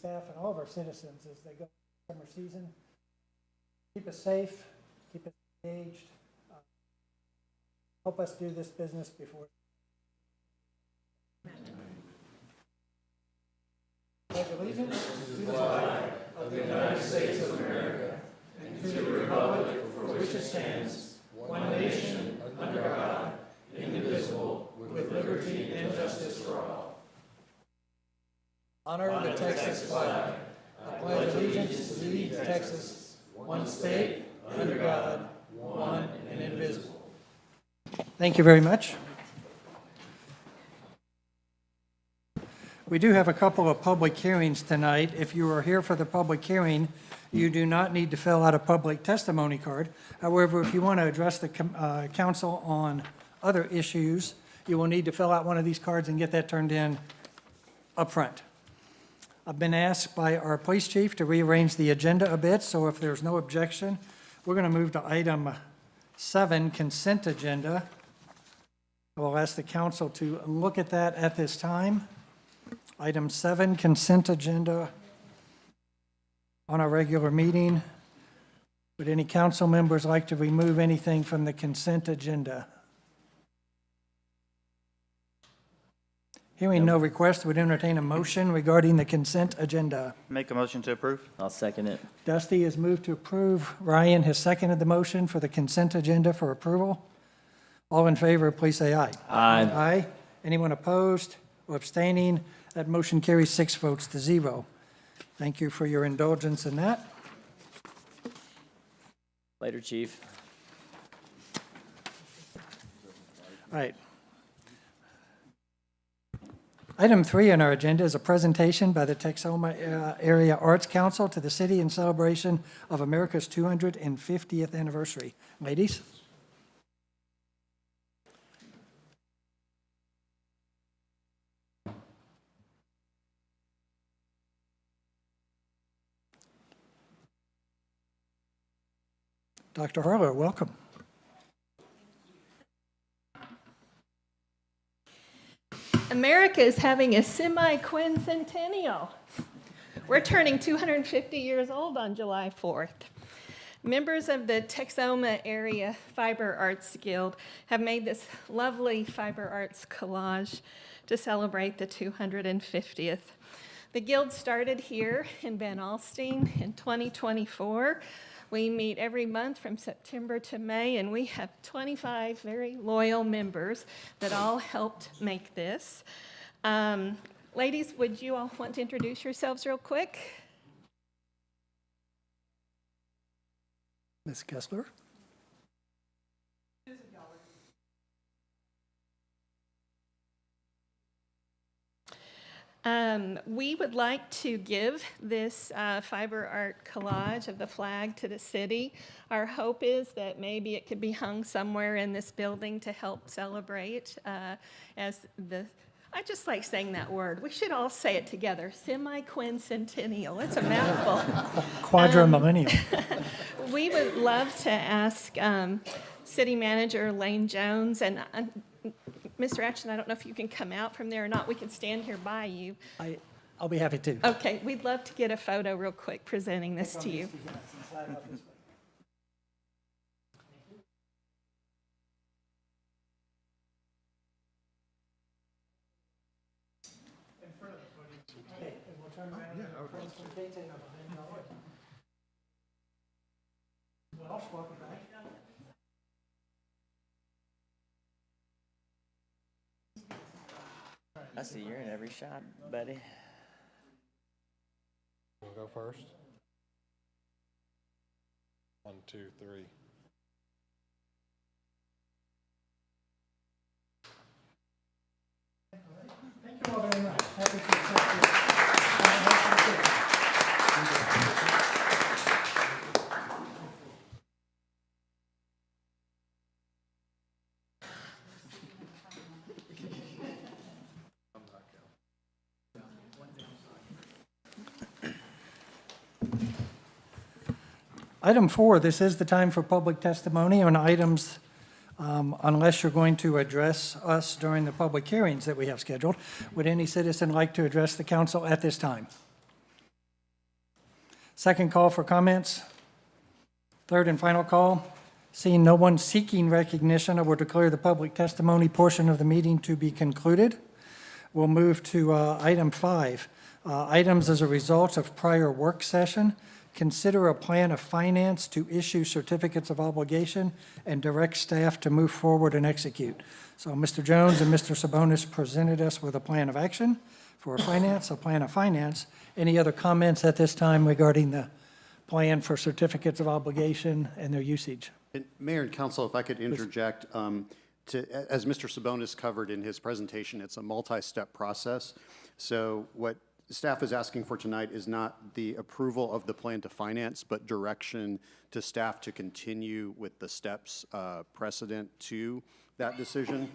staff and all of our citizens as they go through summer season. Keep us safe, keep us engaged. Help us do this business before. Pledge allegiance to the flag of the United States of America and to the republic for which it stands, one nation, under God, indivisible, with liberty and justice for all. Honor the Texas flag. I pledge allegiance to thee, Texas, one state, under God, one and indivisible. Thank you very much. We do have a couple of public hearings tonight. If you are here for the public hearing, you do not need to fill out a public testimony card. However, if you want to address the council on other issues, you will need to fill out one of these cards and get that turned in up front. I've been asked by our police chief to rearrange the agenda a bit, so if there's no objection, we're going to move to item 7, consent agenda. I will ask the council to look at that at this time. Item 7, consent agenda on our regular meeting. Would any council members like to remove anything from the consent agenda? Hearing no request, would entertain a motion regarding the consent agenda. Make a motion to approve. I'll second it. Dusty has moved to approve. Ryan has seconded the motion for the consent agenda for approval. All in favor, please say aye. Aye. Aye. Anyone opposed or abstaining? That motion carries 6 votes to 0. Thank you for your indulgence in that. Later, chief. All right. Item 3 on our agenda is a presentation by the Texoma Area Arts Council to the city in celebration of America's 250th anniversary. Ladies? Dr. Harlow, welcome. America is having a semi-quincentennial. We're turning 250 years old on July 4th. Members of the Texoma Area Fiber Arts Guild have made this lovely fiber arts collage to celebrate the 250th. The Guild started here in Van Alstyne in 2024. We meet every month from September to May, and we have 25 very loyal members that all helped make this. Ladies, would you all want to introduce yourselves real quick? Ms. Kessler? We would like to give this fiber art collage of the flag to the city. Our hope is that maybe it could be hung somewhere in this building to help celebrate as the, I just like saying that word. We should all say it together, semi-quincentennial. It's a mouthful. Quadrimillennial. We would love to ask City Manager Lane Jones and Mr. Ashton, I don't know if you can come out from there or not. We can stand here by you. I'll be happy to. Okay, we'd love to get a photo real quick presenting this to you. I see you're in every shot, buddy. We'll go first. 1, 2, 3. Thank you all very much. Happy to accept this. Item 4, this is the time for public testimony on items, unless you're going to address us during the public hearings that we have scheduled. Would any citizen like to address the council at this time? Second call for comments. Third and final call. Seeing no one seeking recognition, I will declare the public testimony portion of the meeting to be concluded. We'll move to item 5. Items as a result of prior work session. Consider a plan of finance to issue certificates of obligation and direct staff to move forward and execute. So Mr. Jones and Mr. Sabonis presented us with a plan of action for finance, a plan of finance. Any other comments at this time regarding the plan for certificates of obligation and their usage? And Mayor and Council, if I could interject, as Mr. Sabonis covered in his presentation, it's a multi-step process. So what staff is asking for tonight is not the approval of the plan to finance, but direction to staff to continue with the steps precedent to that decision.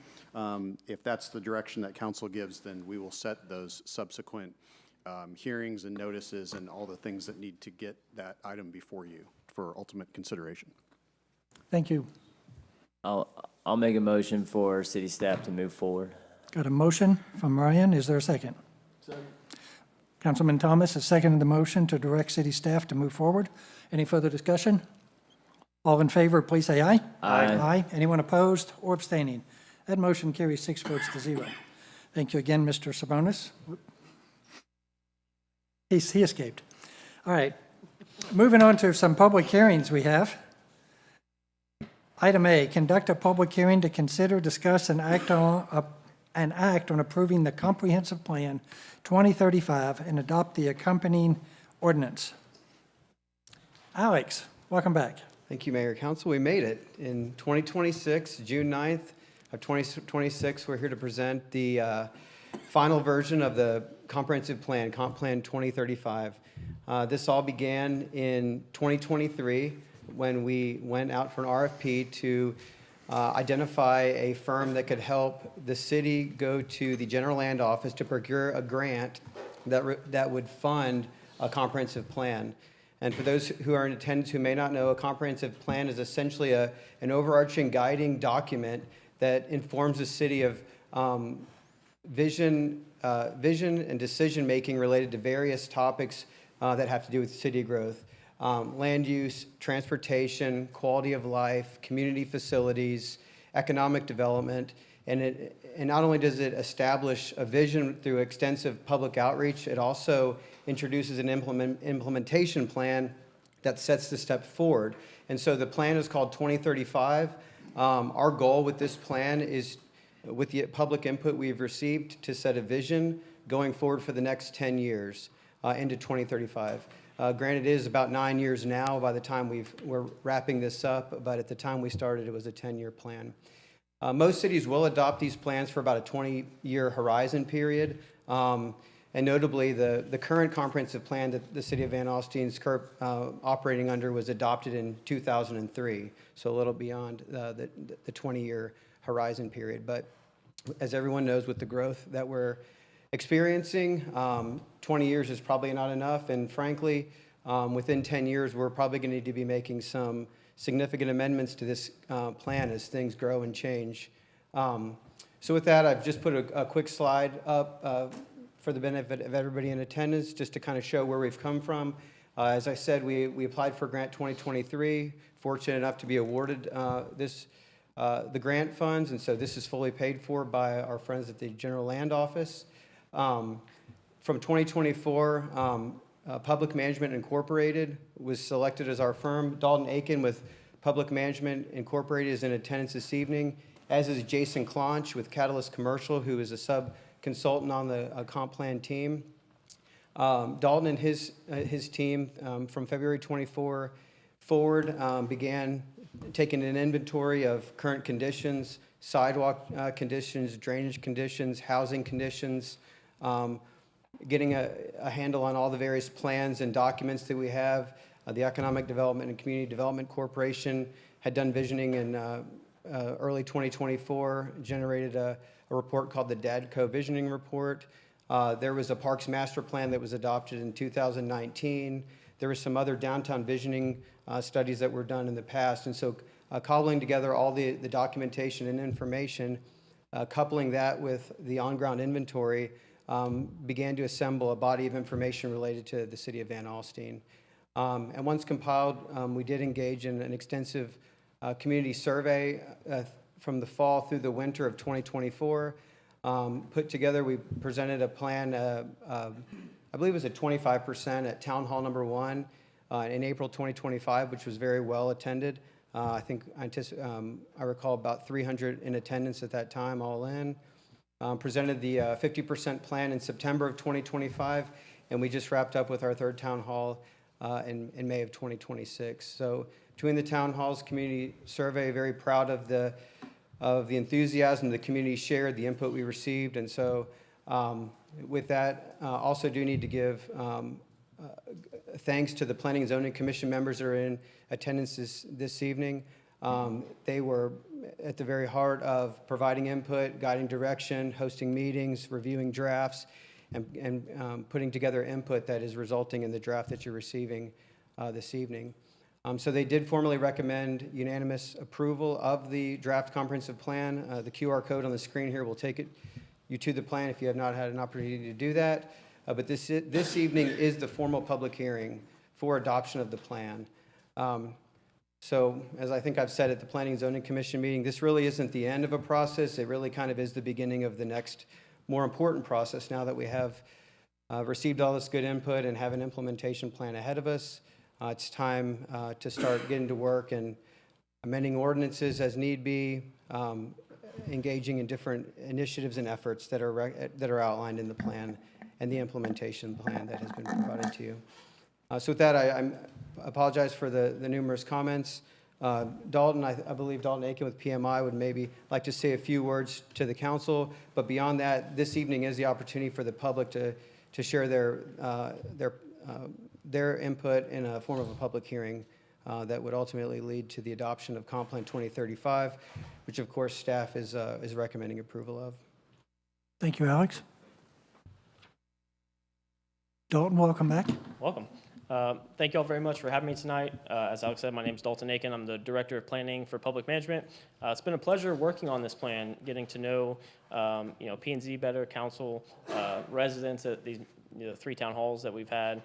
If that's the direction that council gives, then we will set those subsequent hearings and notices and all the things that need to get that item before you for ultimate consideration. Thank you. I'll make a motion for city staff to move forward. Got a motion from Ryan. Is there a second? Councilman Thomas has seconded the motion to direct city staff to move forward. Any further discussion? All in favor, please say aye. Aye. Aye. Anyone opposed or abstaining? That motion carries 6 votes to 0. Thank you again, Mr. Sabonis. He escaped. All right. Moving on to some public hearings we have. Item A, conduct a public hearing to consider, discuss, and act on approving the Comprehensive Plan 2035 and adopt the accompanying ordinance. Alex, welcome back. Thank you, Mayor Council. We made it. In 2026, June 9th of 2026, we're here to present the final version of the Comprehensive Plan, Comp Plan 2035. This all began in 2023 when we went out for an RFP to identify a firm that could help the city go to the General Land Office to procure a grant that would fund a comprehensive plan. And for those who are in attendance who may not know, a comprehensive plan is essentially an overarching guiding document that informs the city of vision and decision-making related to various topics that have to do with city growth. Land use, transportation, quality of life, community facilities, economic development, and not only does it establish a vision through extensive public outreach, it also introduces an implementation plan that sets the step forward. And so the plan is called 2035. Our goal with this plan is, with the public input we've received, to set a vision going forward for the next 10 years into 2035. Granted, it is about 9 years now by the time we're wrapping this up, but at the time we started, it was a 10-year plan. Most cities will adopt these plans for about a 20-year horizon period. And notably, the current comprehensive plan that the city of Van Alstyne's operating under was adopted in 2003, so a little beyond the 20-year horizon period. But as everyone knows, with the growth that we're experiencing, 20 years is probably not enough, and frankly, within 10 years, we're probably going to need to be making some significant amendments to this plan as things grow and change. So with that, I've just put a quick slide up for the benefit of everybody in attendance, just to kind of show where we've come from. As I said, we applied for Grant 2023, fortunate enough to be awarded the grant funds, and so this is fully paid for by our friends at the General Land Office. From 2024, Public Management Incorporated was selected as our firm. Dalton Aiken with Public Management Incorporated is in attendance this evening, as is Jason Clonch with Catalyst Commercial, who is a sub-consultant on the comp plan team. Dalton and his team, from February 24 forward, began taking an inventory of current conditions, sidewalk conditions, drainage conditions, housing conditions, getting a handle on all the various plans and documents that we have. The Economic Development and Community Development Corporation had done visioning in early 2024, generated a report called the DADCO Visioning Report. There was a Parks Master Plan that was adopted in 2019. There were some other downtown visioning studies that were done in the past. And so cobbling together all the documentation and information, coupling that with the on-ground inventory, began to assemble a body of information related to the city of Van Alstyne. And once compiled, we did engage in an extensive community survey from the fall through the winter of 2024. Put together, we presented a plan, I believe it was at 25% at Town Hall number 1 in April 2025, which was very well attended. I think I recall about 300 in attendance at that time, all in. Presented the 50% plan in September of 2025, and we just wrapped up with our third town hall in May of 2026. So between the town halls, community survey, very proud of the enthusiasm the community shared, the input we received, and so with that, also do need to give thanks to the Planning and Zoning Commission members that are in attendance this evening. They were at the very heart of providing input, guiding direction, hosting meetings, reviewing drafts, and putting together input that is resulting in the draft that you're receiving this evening. So they did formally recommend unanimous approval of the draft comprehensive plan. The QR code on the screen here will take you to the plan if you have not had an opportunity to do that. But this evening is the formal public hearing for adoption of the plan. So as I think I've said at the Planning and Zoning Commission meeting, this really isn't the end of a process. It really kind of is the beginning of the next more important process now that we have received all this good input and have an implementation plan ahead of us. It's time to start getting to work and amending ordinances as need be, engaging in different initiatives and efforts that are outlined in the plan and the implementation plan that has been provided to you. So with that, I apologize for the numerous comments. Dalton, I believe Dalton Aiken with PMI would maybe like to say a few words to the council, but beyond that, this evening is the opportunity for the public to share their input in a form of a public hearing that would ultimately lead to the adoption of Comp Plan 2035, which of course staff is recommending approval of. Thank you, Alex. Dalton, welcome back. Welcome. Thank you all very much for having me tonight. As Alex said, my name is Dalton Aiken. I'm the Director of Planning for Public Management. It's been a pleasure working on this plan, getting to know, P&Z better, council, residents at these 3 town halls that we've had.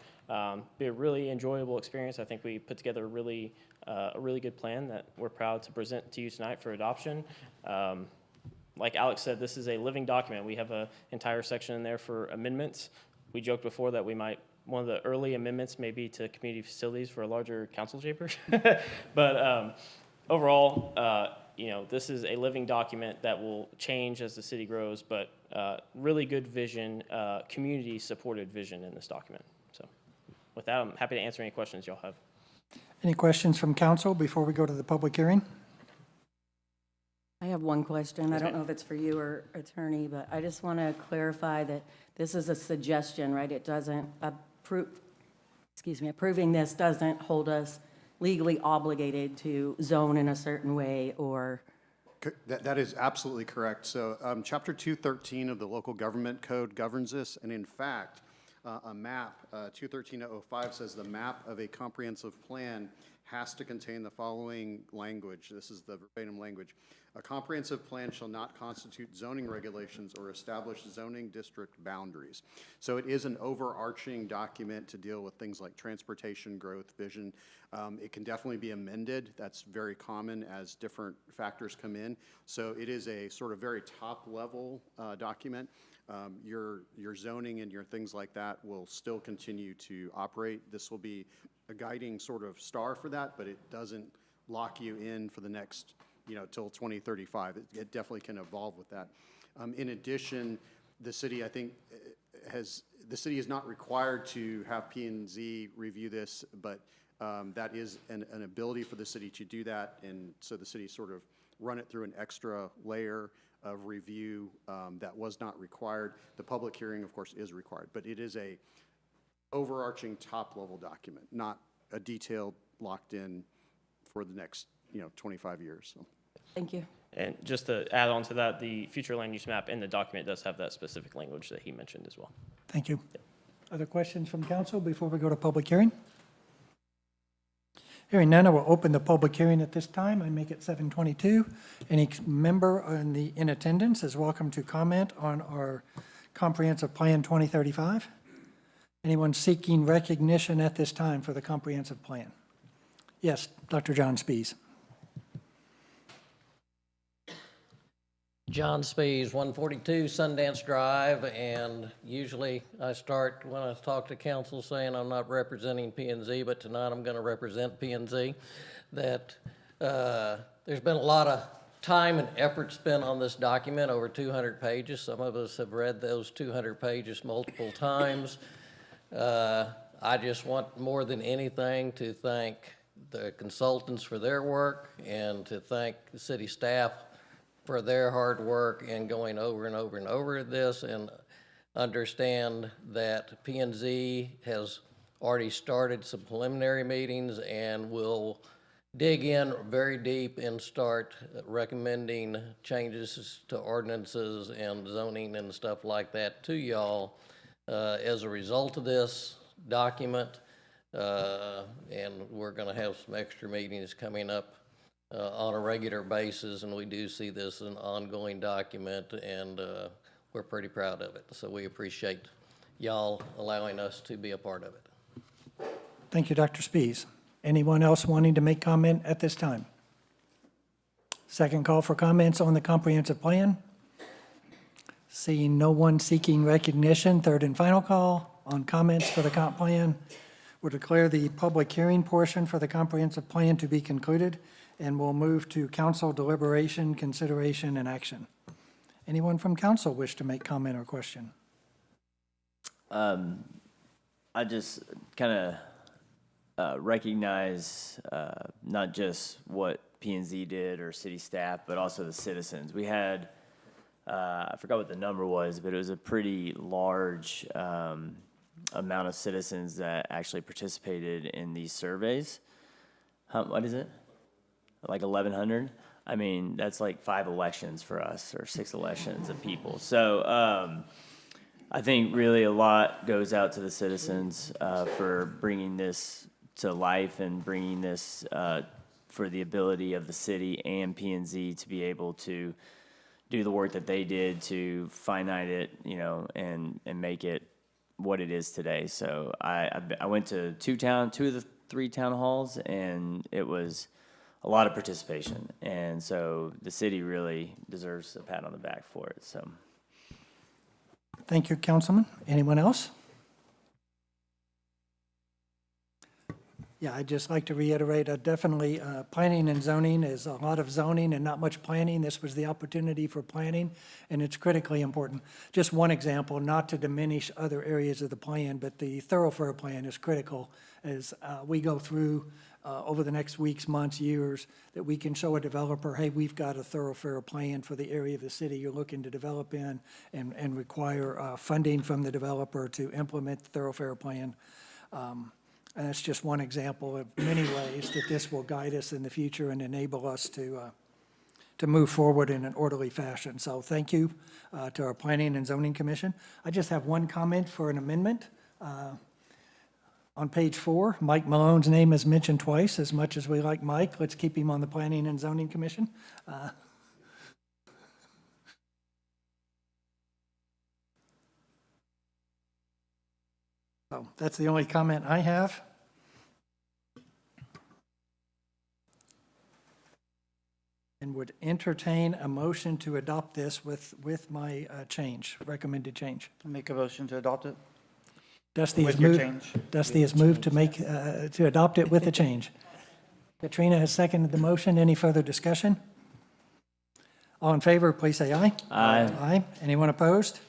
Be a really enjoyable experience. I think we put together a really good plan that we're proud to present to you tonight for adoption. Like Alex said, this is a living document. We have an entire section in there for amendments. We joked before that one of the early amendments may be to community facilities for a larger council chamber. But overall, this is a living document that will change as the city grows, but really good vision, community-supported vision in this document. So with that, I'm happy to answer any questions y'all have. Any questions from council before we go to the public hearing? I have one question. I don't know if it's for you or attorney, but I just want to clarify that this is a suggestion, right? It doesn't approving this doesn't hold us legally obligated to zone in a certain way or. That is absolutely correct. So Chapter 213 of the Local Government Code governs this, and in fact, a map, 213.05 says the map of a comprehensive plan has to contain the following language. This is the verbatim language. A comprehensive plan shall not constitute zoning regulations or establish zoning district boundaries. So it is an overarching document to deal with things like transportation, growth, vision. It can definitely be amended. That's very common as different factors come in. So it is a sort of very top-level document. Your zoning and your things like that will still continue to operate. This will be a guiding sort of star for that, but it doesn't lock you in for the next, till 2035. It definitely can evolve with that. In addition, the city, I think, the city is not required to have P&Z review this, but that is an ability for the city to do that, and so the city sort of run it through an extra layer of review that was not required. The public hearing, of course, is required, but it is a overarching top-level document, not a detailed locked in for the next 25 years. So. Thank you. And just to add on to that, the future land use map in the document does have that specific language that he mentioned as well. Thank you. Other questions from council before we go to public hearing? Hearing none, I will open the public hearing at this time. I make it 7:22. Any member in attendance is welcome to comment on our comprehensive plan 2035. Anyone seeking recognition at this time for the comprehensive plan? Yes, Dr. John Spees. John Spees, 142 Sundance Drive, and usually I start when I talk to council saying I'm not representing P&Z, but tonight I'm going to represent P&Z. That there's been a lot of time and effort spent on this document, over 200 pages. Some of us have read those 200 pages multiple times. I just want more than anything to thank the consultants for their work and to thank the city staff for their hard work in going over and over and over this, and understand that P&Z has already started some preliminary meetings and will dig in very deep and start recommending changes to ordinances and zoning and stuff like that to y'all as a result of this document. And we're going to have some extra meetings coming up on a regular basis, and we do see this as an ongoing document, and we're pretty proud of it. So we appreciate y'all allowing us to be a part of it. Thank you, Dr. Spees. Anyone else wanting to make comment at this time? Second call for comments on the comprehensive plan. Seeing no one seeking recognition, third and final call on comments for the comp plan. We'll declare the public hearing portion for the comprehensive plan to be concluded, and we'll move to council deliberation, consideration, and action. Anyone from council wish to make comment or question? I just kind of recognize not just what P&Z did or city staff, but also the citizens. We had, I forgot what the number was, but it was a pretty large amount of citizens that actually participated in these surveys. What is it? Like 1,100? I mean, that's like 5 elections for us, or 6 elections of people. So I think really a lot goes out to the citizens for bringing this to life and bringing this for the ability of the city and P&Z to be able to do the work that they did to finite it, you know, and make it what it is today. So I went to 2 of the 3 town halls, and it was a lot of participation. And so the city really deserves a pat on the back for it. So Thank you, Councilman. Anyone else? Yeah, I'd just like to reiterate, definitely planning and zoning is a lot of zoning and not much planning. This was the opportunity for planning, and it's critically important. Just one example, not to diminish other areas of the plan, but the thoroughfare plan is critical as we go through over the next weeks, months, years, that we can show a developer, hey, we've got a thoroughfare plan for the area of the city you're looking to develop in, and require funding from the developer to implement the thoroughfare plan. And that's just one example of many ways that this will guide us in the future and enable us to move forward in an orderly fashion. So thank you to our Planning and Zoning Commission. I just have one comment for an amendment. On page 4, Mike Malone's name is mentioned twice. As much as we like Mike, let's keep him on the Planning and Zoning Commission. So that's the only comment I have. And would entertain a motion to adopt this with my recommended change. Make a motion to adopt it. Dusty has With your moved. change. Dusty has moved to make, to adopt it with the change. Katrina has seconded the motion. Any further discussion? All in favor, please say aye. Aye. Aye. Anyone opposed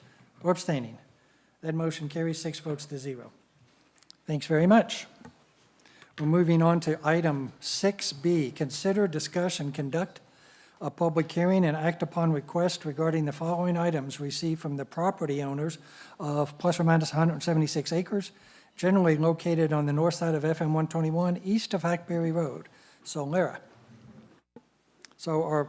or abstaining? That motion carries 6 votes to 0. Thanks very much. We're moving on to item 6B, consider, discuss, and conduct a public hearing and act upon request regarding the following items received from the property owners of plus or minus 176 acres, generally located on the north side of FM 121, east of Hackberry Road, Solera. So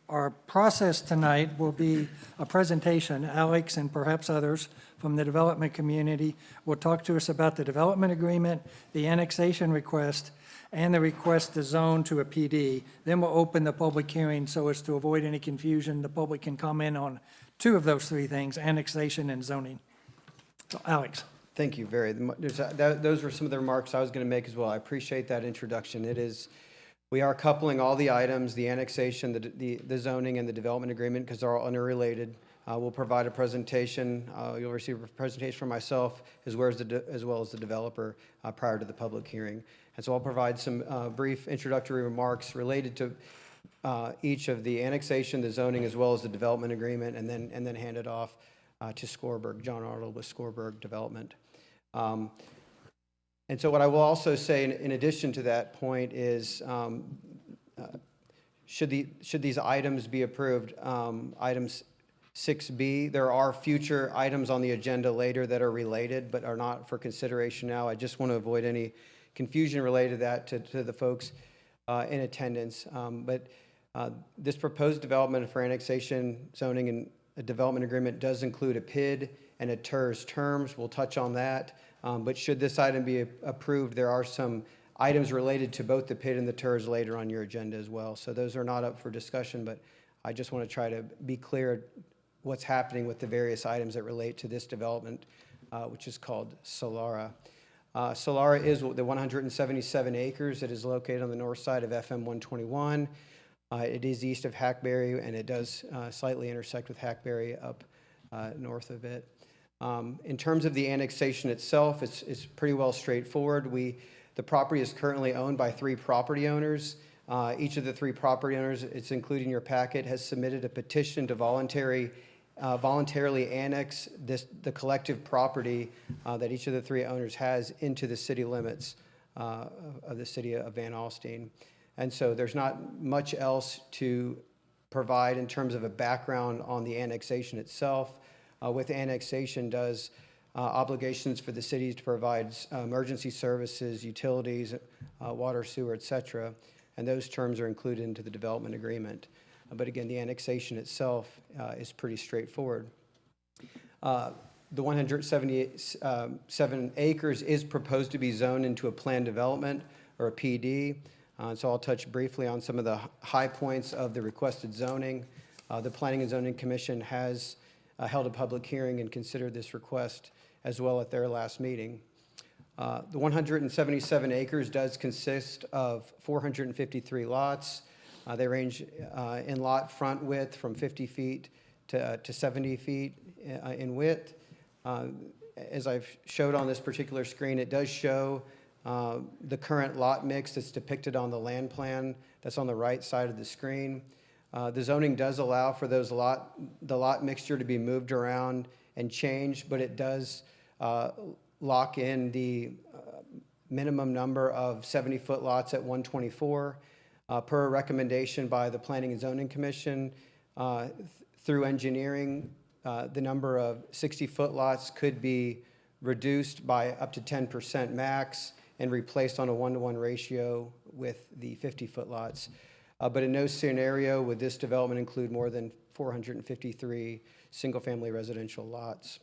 our process tonight will be a presentation. Alex and perhaps others from the development community will talk to us about the development agreement, the annexation request, and the request to zone to a PD. Then we'll open the public hearing so as to avoid any confusion. The public can comment on 2 of those 3 things, annexation and zoning. So Alex. Thank you very much. Those were some of the remarks I was going to make as well. I appreciate that introduction. We are coupling all the items, the annexation, the zoning, and the development agreement, because they're all interrelated. We'll provide a presentation. You'll receive a presentation from myself as well as the developer prior to the public hearing. And so I'll provide some brief introductory remarks related to each of the annexation, the zoning, as well as the development agreement, and then hand it off to Scorberg, John Arnold with Scorberg Development. And so what I will also say in addition to that point is, should these items be approved, items 6B, there are future items on the agenda later that are related but are not for consideration now. I just want to avoid any confusion related to that to the folks in attendance. But this proposed development for annexation, zoning, and a development agreement does include a PID and a TERS terms. We'll touch on that. But should this item be approved, there are some items related to both the PID and the TERS later on your agenda as well. So those are not up for discussion, but I just want to try to be clear what's happening with the various items that relate to this development, which is called Solara. Solara is the 177 acres that is located on the north side of FM 121. It is east of Hackberry, and it does slightly intersect with Hackberry up north of it. In terms of the annexation itself, it's pretty well straightforward. The property is currently owned by 3 property owners. Each of the 3 property owners, it's included in your packet, has submitted a petition to voluntarily annex the collective property that each of the 3 owners has into the city limits of the city of Van Alstyne. And so there's not much else to provide in terms of a background on the annexation itself. With annexation does obligations for the cities to provide emergency services, utilities, water, sewer, et cetera, and those terms are included into the development agreement. But again, the annexation itself is pretty straightforward. The 177 acres is proposed to be zoned into a planned development or a PD. So I'll touch briefly on some of the high points of the requested zoning. The Planning and Zoning Commission has held a public hearing and considered this request as well at their last meeting. The 177 acres does consist of 453 lots. They range in lot front width from 50 feet to 70 feet in width. As I've showed on this particular screen, it does show the current lot mix that's depicted on the land plan that's on the right side of the screen. The zoning does allow for the lot mixture to be moved around and changed, but it does lock in the minimum number of 70-foot lots at 124. Per a recommendation by the Planning and Zoning Commission, through engineering, the number of 60-foot lots could be reduced by up to 10% max and replaced on a 1-to-1 ratio with the 50-foot lots. But in no scenario would this development include more than 453 single-family residential lots.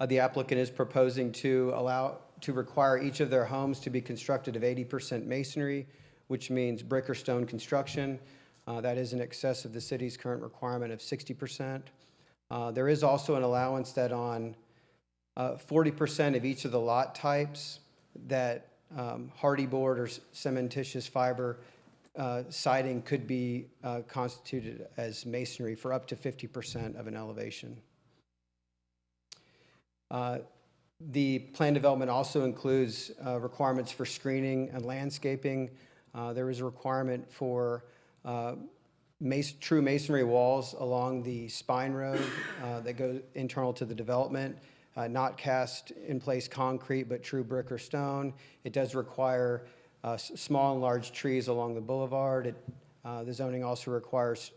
The applicant is proposing to require each of their homes to be constructed of 80% masonry, which means brick or stone construction. That is in excess of the city's current requirement of 60%. There is also an allowance that on 40% of each of the lot types that hardy board or cementitious fiber siding could be constituted as masonry for up to 50% of an elevation. The plan development also includes requirements for screening and landscaping. There is a requirement for true masonry walls along the spine road that go internal to the development, not cast in place concrete, but true brick or stone. It does require small and large trees along the boulevard. The zoning also requires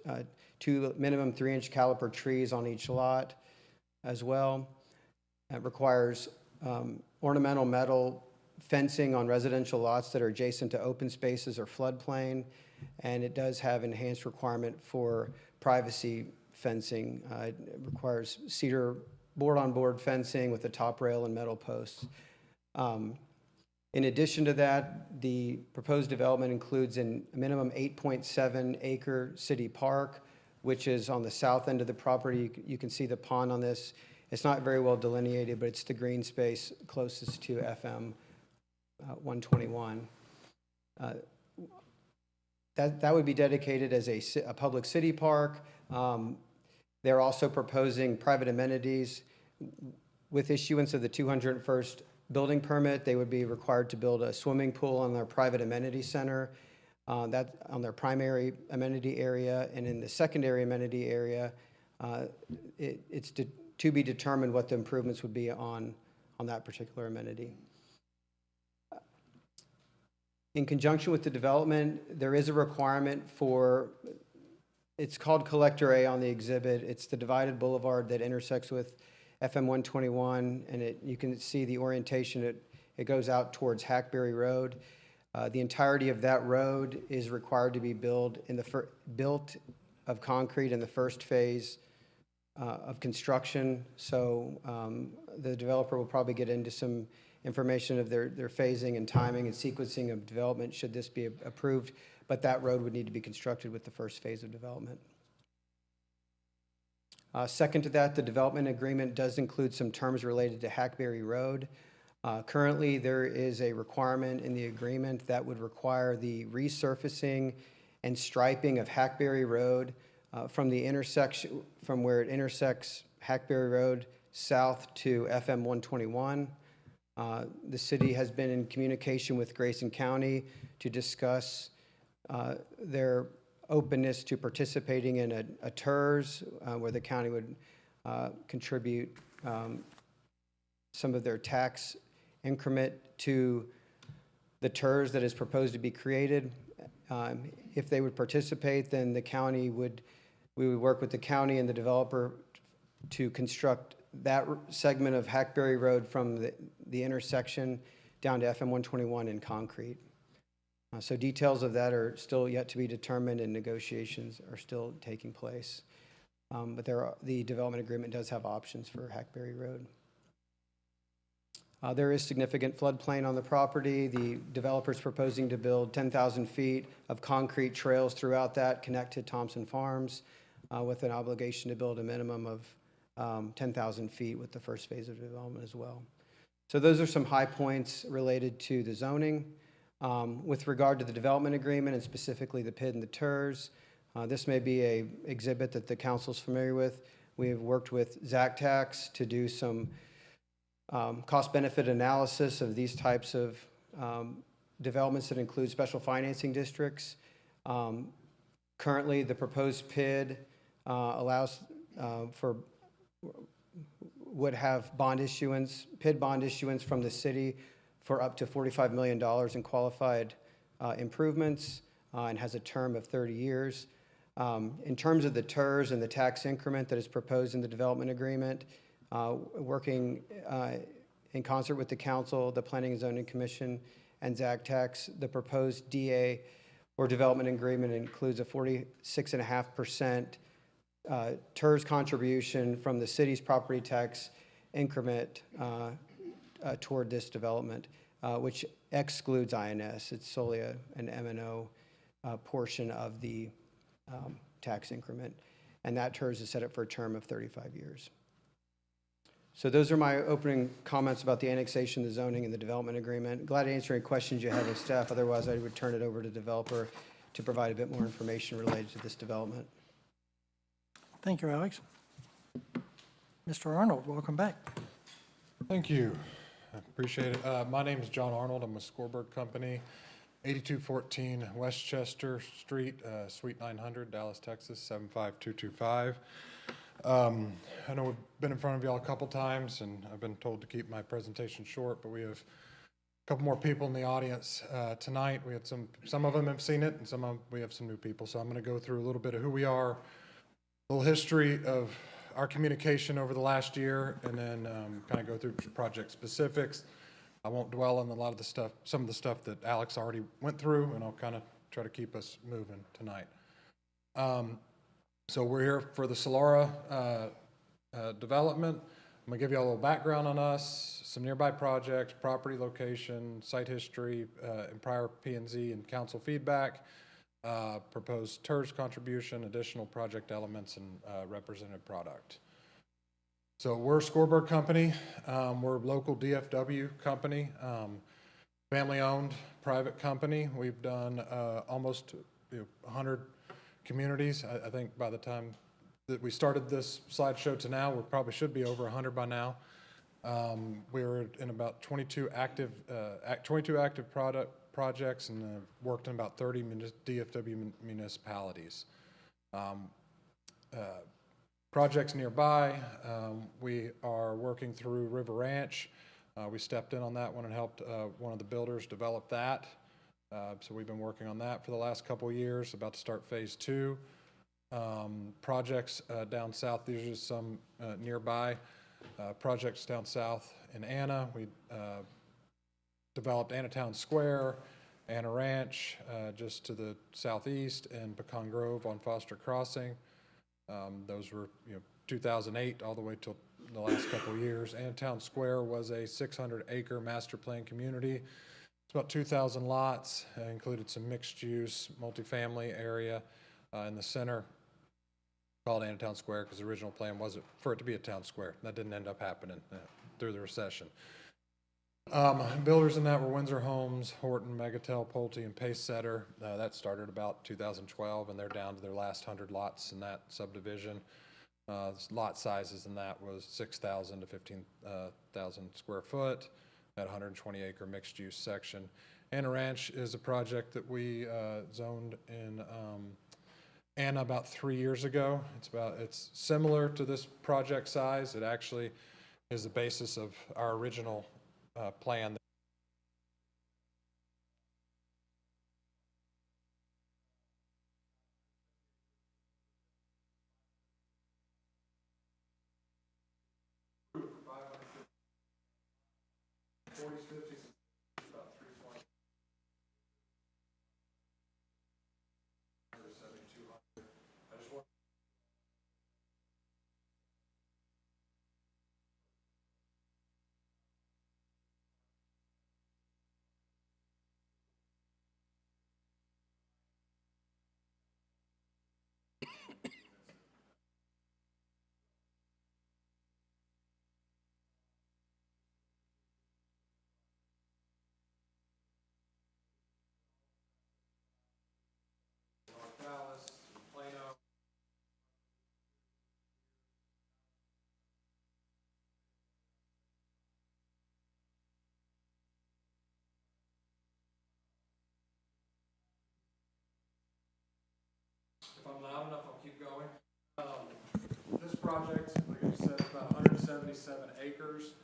2 minimum 3-inch caliper trees on each lot as well. It requires ornamental metal fencing on residential lots that are adjacent to open spaces or floodplain, and it does have enhanced requirement for privacy fencing. It requires cedar board-on-board fencing with a top rail and metal posts. In addition to that, the proposed development includes a minimum 8.7 acre city park, which is on the south end of the property. You can see the pond on this. It's not very well delineated, but it's the green space closest to FM 121. That would be dedicated as a public city park. They're also proposing private amenities. With issuance of the 201st building permit, they would be required to build a swimming pool on their private amenity center, that on their primary amenity area, and in the secondary amenity area, it's to be determined what the improvements would be on that particular amenity. In conjunction with the development, there is a requirement for, it's called Collector A on the exhibit. It's the divided boulevard that intersects with FM 121, and you can see the orientation. It goes out towards Hackberry Road. The entirety of that road is required to be built of concrete in the first phase of construction. So the developer will probably get into some information of their phasing and timing and sequencing of development should this be approved, but that road would need to be constructed with the first phase of development. Second to that, the development agreement does include some terms related to Hackberry Road. Currently, there is a requirement in the agreement that would require the resurfacing and striping of Hackberry Road from the intersection, from where it intersects Hackberry Road south to FM 121. The city has been in communication with Grayson County to discuss their openness to participating in a TERS where the county would contribute some of their tax increment to the TERS that is proposed to be created. If they would participate, then we would work with the county and the developer to construct that segment of Hackberry Road from the intersection down to FM 121 in concrete. So details of that are still yet to be determined and negotiations are still taking place. But the development agreement does have options for Hackberry Road. There is significant floodplain on the property. The developer's proposing to build 10,000 feet of concrete trails throughout that, connect to Thompson Farms, with an obligation to build a minimum of 10,000 feet with the first phase of development as well. So those are some high points related to the zoning. With regard to the development agreement and specifically the PID and the TERS, this may be an exhibit that the council's familiar with. We have worked with ZACTAX to do some cost-benefit analysis of these types of developments that include special financing districts. Currently, the proposed PID would have bond issuance, PID bond issuance from the city for up to $45 million in qualified improvements and has a term of 30 years. In terms of the TERS and the tax increment that is proposed in the development agreement, working in concert with the council, the Planning and Zoning Commission, and ZACTAX, the proposed DA or development agreement includes a 46.5% TERS contribution from the city's property tax increment toward this development, which excludes INS. It's solely an M&O portion of the tax increment, and that TERS is set up for a term of 35 years. So those are my opening comments about the annexation, the zoning, and the development agreement. Glad to answer any questions you have of staff. Otherwise, I would turn it over to the developer to provide a bit more information related to this development. Thank you, Alex. Mr. Arnold, welcome back. Thank you. I appreciate it. My name is John Arnold. I'm with Scorberg Company, 8214 Westchester Street, Suite 900, Dallas, Texas, 75225. I know we've been in front of y'all a couple times, and I've been told to keep my presentation short, but we have a couple more people in the audience tonight. We had some of them have seen it, and we have some new people. So I'm going to go through a little bit of who we are, a little history of our communication over the last year, and then kind of go through project specifics. I won't dwell on some of the stuff that Alex already went through, and I'll kind of try to keep us moving tonight. So we're here for the Solara development. I'm gonna give you a little background on us, some nearby projects, property location, site history, and prior P&Z and council feedback, proposed TERS contribution, additional project elements, and representative product. So we're a scoreboard company. We're a local DFW company, family-owned, private company. We've done almost 100 communities. I think by the time that we started this slideshow to now, we probably should be over 100 by now. We're in about 22 active projects and worked in about 30 DFW municipalities. Projects nearby, we are working through River Ranch. We stepped in on that one and helped one of the builders develop that. So we've been working on that for the last couple of years, about to start phase 2. Projects down south, these are just some nearby projects down south in Anna. We developed Anna Town Square, Anna Ranch, just to the southeast, and Pecan Grove on Foster Crossing. Those were 2008 all the way till the last couple of years. Anna Town Square was a 600-acre master plan community. It's about 2,000 lots, included some mixed-use multifamily area in the center, called Anna Town Square because the original plan was for it to be a town square. That didn't end up happening through the recession. Builders in that were Windsor Homes, Horton, Megatel, Pulte, and Pacesetter. That started about 2012, and they're down to their last 100 lots in that subdivision. Lot sizes in that was 6,000 to 15,000 square foot at 120-acre mixed-use section. Anna Ranch is a project that we zoned in Anna about 3 years ago. It's similar to this project size. It actually is the basis of our original plan. If I'm loud enough, I'll keep going. This project, like I said, is about 177 acres. It's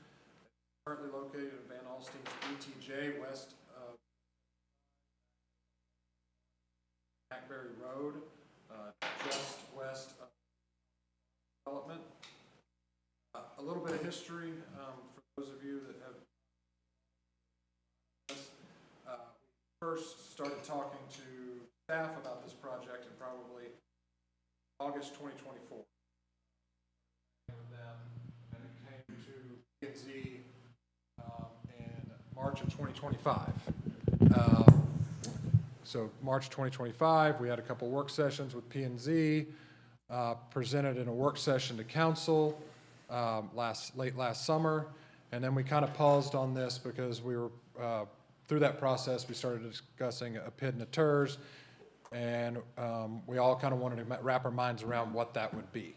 currently located in Van Alstyne's ETJ, west of Hackberry Road, just west of development. A little bit of history for those of you that have first started talking to staff about this project in probably August 2024. And it came to P&Z in March of 2025. So March 2025, we had a couple work sessions with P&Z, presented in a work session to council late last summer, and then we kind of paused on this because we were through that process. We started discussing a PID and a TERS, and we all kind of wanted to wrap our minds around what that would be.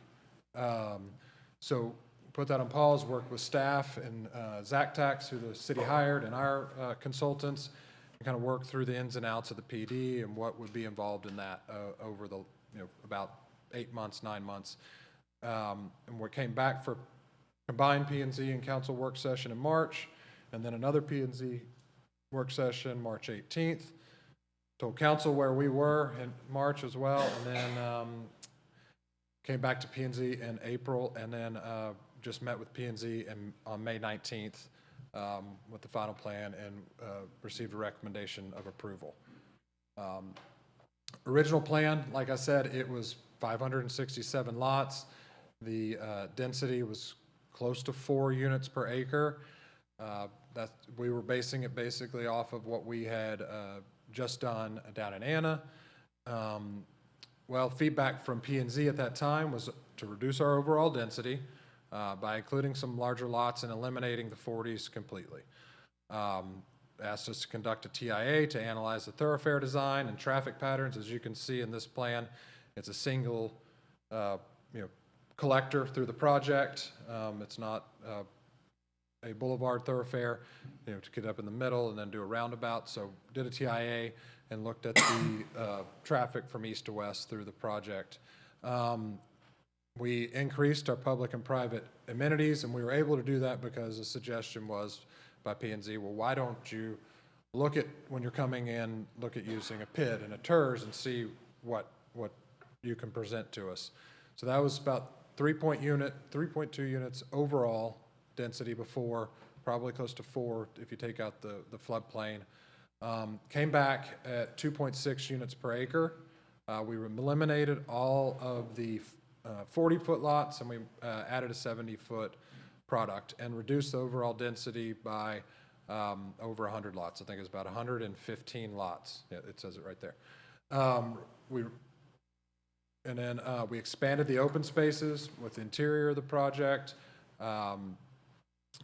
So put that on pause, worked with staff and ZACTAX, who the city hired, and our consultants, and kind of worked through the ins and outs of the PD and what would be involved in that over the about 8 months, 9 months. And we came back for combined P&Z and council work session in March, and then another P&Z work session March 18th. Told council where we were in March as well, and then came back to P&Z in April, and then just met with P&Z on May 19th with the final plan, and received a recommendation of approval. Original plan, like I said, it was 567 lots. The density was close to 4 units per acre. We were basing it basically off of what we had just done down in Anna. Well, feedback from P&Z at that time was to reduce our overall density, by including some larger lots and eliminating the 40s completely. Asked us to conduct a TIA to analyze the thoroughfare design and traffic patterns. As you can see in this plan, it's a single collector through the project. It's not a boulevard thoroughfare, to get up in the middle and then do a roundabout. So did a TIA and looked at the traffic from east to west through the project. We increased our public and private amenities, and we were able to do that because a suggestion was by P&Z, well, why don't you look at, when you're coming in, look at using a PID and a TERS and see what you can present to us. So that was about 3.2 units overall density before, probably close to 4 if you take out the floodplain. Came back at 2.6 units per acre. We eliminated all of the 40-foot lots, and we added a 70-foot product and reduced the overall density by over 100 lots. I think it was about 115 lots. Yeah, it says it right there. We expanded the open spaces with the interior of the project.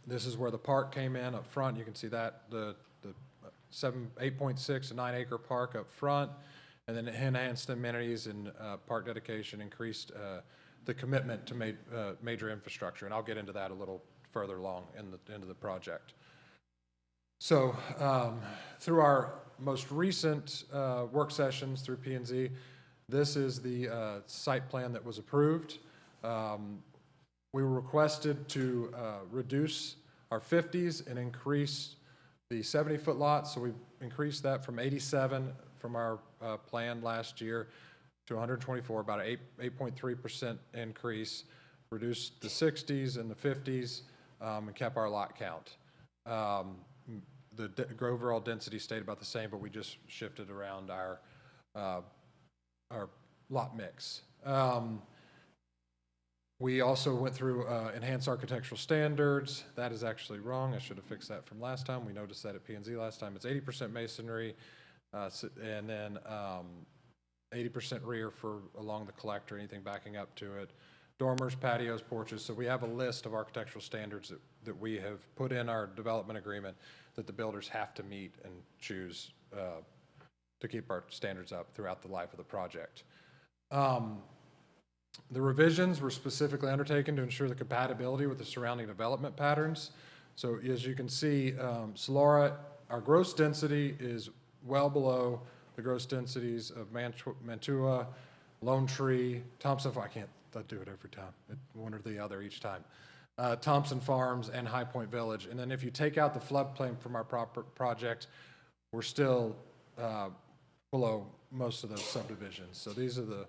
This is where the park came in up front. You can see that the 8.6 to 9 acre park up front, and then enhanced amenities and park dedication, increased the commitment to major infrastructure, and I'll get into that a little further along into the project. So through our most recent work sessions through P&Z, this is the site plan that was approved. We were requested to reduce our 50s and increase the 70-foot lots, so we increased that from 87 from our plan last year to 124, about an 8.3% increase, reduced the 60s and the 50s, and kept our lot count. The overall density stayed about the same, but we just shifted around our lot mix. We also went through enhanced architectural standards. That is actually wrong. I should have fixed that from last time. We noticed that at P&Z last time. It's 80% masonry, and then 80% rear for along the collector, anything backing up to it. Dormers, patios, porches. So we have a list of architectural standards that we have put in our development agreement that the builders have to meet and choose to keep our standards up throughout the life of the project. The revisions were specifically undertaken to ensure the compatibility with the surrounding development patterns. So as you can see, Solara, our gross density is well below the gross densities of Mantua, Lone Tree, Thompson, I can't do it every time, one or the other each time. Thompson Farms and High Point Village. And then if you take out the floodplain from our project, we're still below most of those subdivisions. So these are the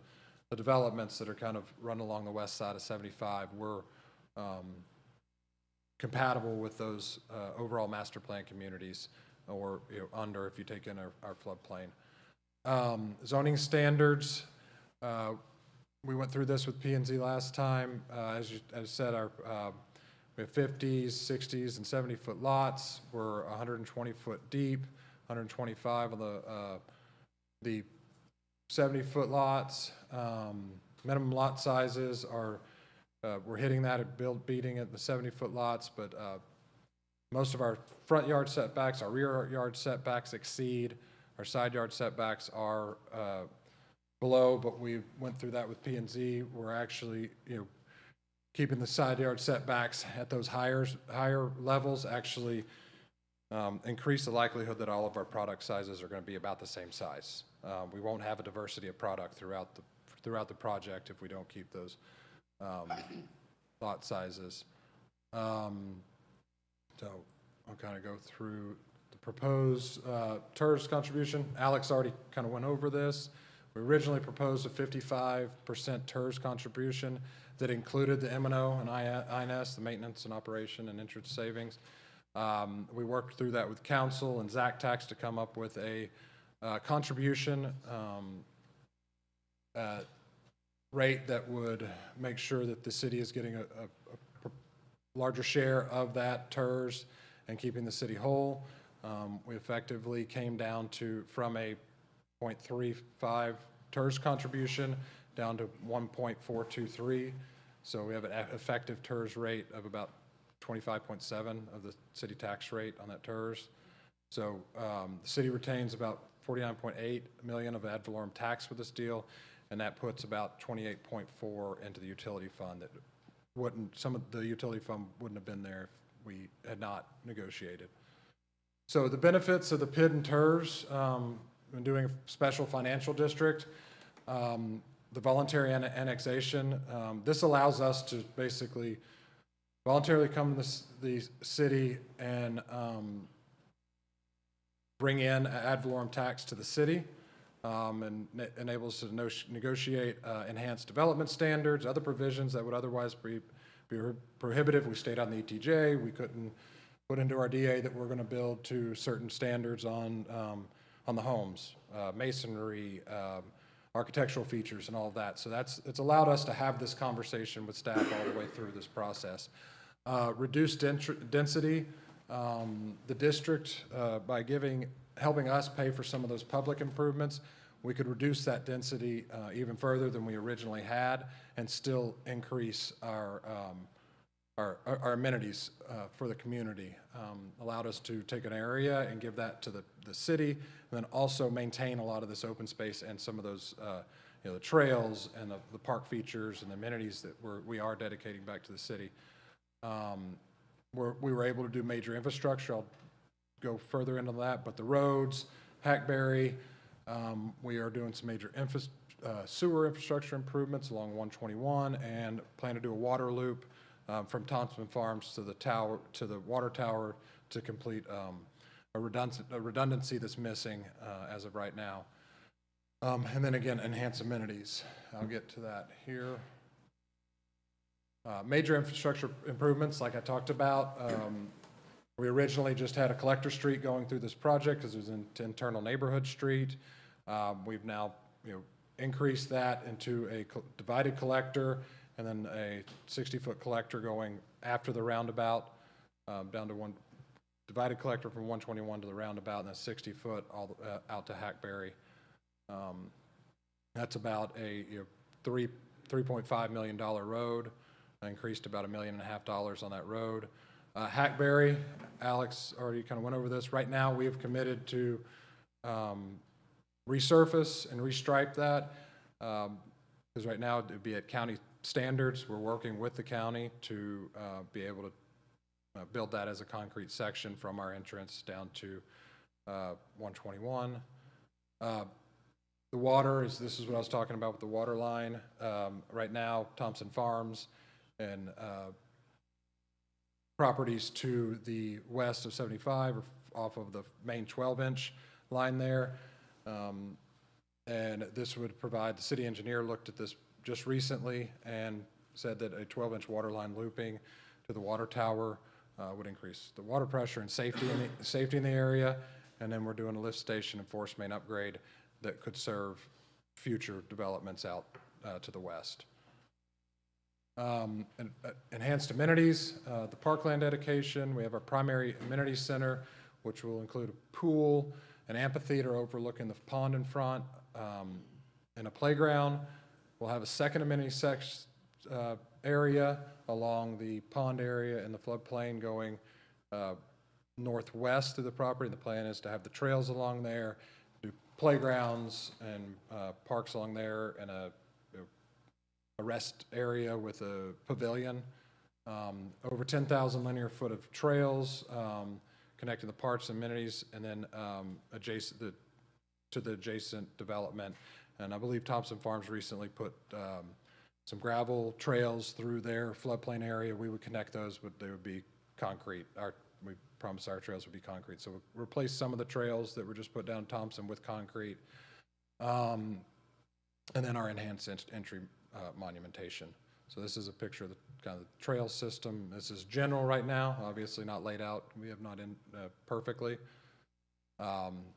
developments that are kind of run along the west side of 75. We're compatible with those overall master plan communities, or under if you take in our floodplain. Zoning standards, we went through this with P&Z last time. As I said, we have 50s, 60s, and 70-foot lots. We're 120-foot deep, 125 on the 70-foot lots. Minimum lot sizes are, we're hitting that at beating at the 70-foot lots, but most of our front yard setbacks, our rear yard setbacks exceed. Our side yard setbacks are below, but we went through that with P&Z. We're actually, keeping the side yard setbacks at those higher levels actually increase the likelihood that all of our product sizes are going to be about the same size. We won't have a diversity of product throughout the project if we don't keep those lot sizes. So I'll kind of go through the proposed TERS contribution. Alex already kind of went over this. We originally proposed a 55% TERS contribution that included the M&O and INS, the maintenance and operation and interest savings. We worked through that with council and ZACTAX to come up with a contribution rate that would make sure that the city is getting a larger share of that TERS and keeping the city whole. We effectively came down from a 0.35 TERS contribution down to 1.423. So we have an effective TERS rate of about 25.7 of the city tax rate on that TERS. So the city retains about 49.8 million of ad valorem tax with this deal, and that puts about 28.4 into the utility fund that wouldn't, some of the utility fund wouldn't have been there if we had not negotiated. So the benefits of the PID and TERS, when doing a special financial district, the voluntary annexation, this allows us to basically voluntarily come to the city and bring in ad valorem tax to the city, and enables us to negotiate enhanced development standards, other provisions that would otherwise be prohibitive. We stayed on the ETJ. We couldn't put into our DA that we're going to build to certain standards on the homes, masonry, architectural features, and all of that. So it's allowed us to have this conversation with staff all the way through this process. Reduced density, the district, by helping us pay for some of those public improvements, we could reduce that density even further than we originally had and still increase our amenities for the community. Allowed us to take an area and give that to the city, and then also maintain a lot of this open space and some of those, the trails and the park features and the amenities that we are dedicating back to the city. We were able to do major infrastructure. I'll go further into that, but the roads, Hackberry, we are doing some major sewer infrastructure improvements along 121, and plan to do a water loop from Thompson Farms to the tower, to the water tower, to complete a redundancy that's missing as of right now. And then again, enhance amenities. I'll get to that here. Major infrastructure improvements, like I talked about. We originally just had a collector street going through this project because it was an internal neighborhood street. We've now, increased that into a divided collector, and then a 60-foot collector going after the roundabout, down to one divided collector from 121 to the roundabout, and a 60-foot all out to Hackberry. That's about a $3.5 million road. I increased about $1.5 million on that road. Hackberry, Alex already kind of went over this. Right now, we have committed to resurface and restripe that, because right now it'd be at county standards. We're working with the county to be able to build that as a concrete section from our entrance down to 121. The water this is what I was talking about with the water line. Right now, Thompson Farms and properties to the west of 75 or off of the main 12-inch line there. And this would provide, the city engineer looked at this just recently and said that a 12-inch water line looping to the water tower would increase the water pressure and safety in the area. And then we're doing a lift station and force main upgrade that could serve future developments out to the west. Enhanced amenities, the parkland dedication. We have our primary amenity center, which will include a pool, an amphitheater overlooking the pond in front, and a playground. We'll have a second amenity area along the pond area and the floodplain going northwest through the property. The plan is to have the trails along there, do playgrounds and parks along there, and a rest area with a pavilion. Over 10,000 linear foot of trails connecting the parks and amenities, and then adjacent to the adjacent development. And I believe Thompson Farms recently put some gravel trails through their floodplain area. We would connect those, but they would be concrete. We promised our trails would be concrete. So we'll replace some of the trails that were just put down Thompson with concrete. And then our enhanced entry monumentation. So this is a picture of the kind of the trail system. This is general right now, obviously not laid out. We have not in perfectly.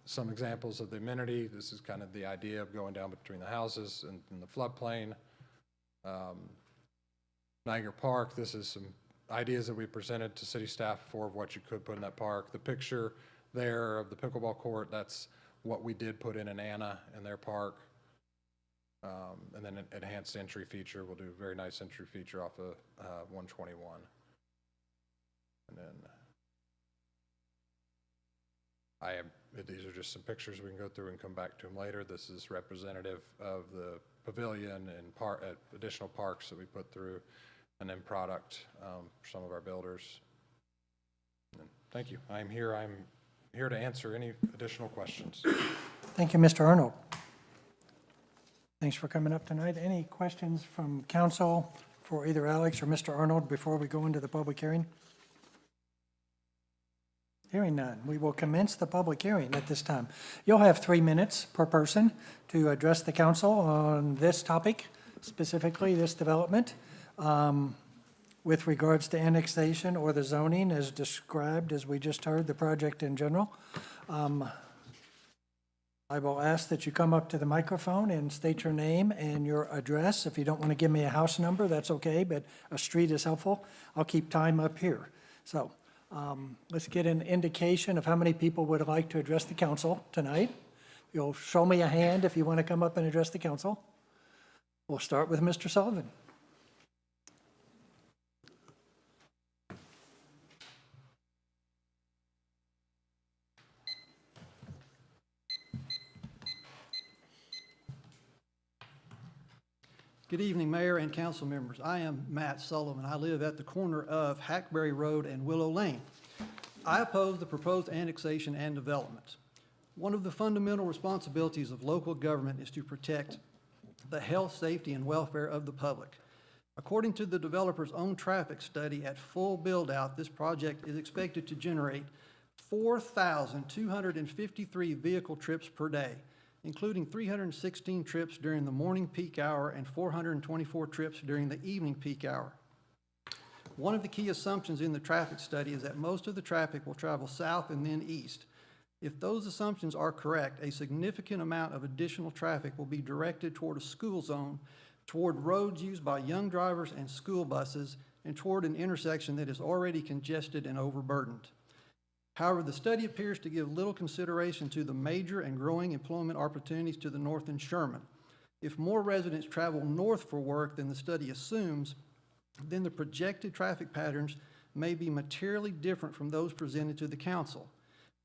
Some examples of the amenity. This is kind of the idea of going down between the houses and the floodplain. Niagara Park, this is some ideas that we presented to city staff for what you could put in that park. The picture there of the pickleball court, that's what we did put in Anna in their park. And then an enhanced entry feature, we'll do a very nice entry feature off of 121. And then these are just some pictures we can go through and come back to them later. This is representative of the pavilion and additional parks that we put through, and then product for some of our builders. And thank you. I'm here to answer any additional questions. Thank you, Mr. Arnold. Thanks for coming up tonight. Any questions from council for either Alex or Mr. Arnold before we go into the public hearing? Hearing none, we will commence the public hearing at this time. You'll have 3 minutes per person to address the council on this topic, specifically this development, with regards to annexation or the zoning as described, as we just heard, the project in general. I will ask that you come up to the microphone and state your name and your address. If you don't want to give me a house number, that's okay, but a street is helpful. I'll keep time up here. So let's get an indication of how many people would like to address the council tonight. You'll show me a hand if you want to come up and address the council. We'll start with Mr. Sullivan. Good evening, Mayor and council members. I am Matt Sullivan. I live at the corner of Hackberry Road and Willow Lane. I oppose the proposed annexation and development. One of the fundamental responsibilities of local government is to protect the health, safety, and welfare of the public. According to the developer's own traffic study, at full build-out, this project is expected to generate 4,253 vehicle trips per day, including 316 trips during the morning peak hour and 424 trips during the evening peak hour. One of the key assumptions in the traffic study is that most of the traffic will travel south and then east. If those assumptions are correct, a significant amount of additional traffic will be directed toward a school zone, toward roads used by young drivers and school buses, and toward an intersection that is already congested and overburdened. However, the study appears to give little consideration to the major and growing employment opportunities to the north in Sherman. If more residents travel north for work than the study assumes, then the projected traffic patterns may be materially different from those presented to the council.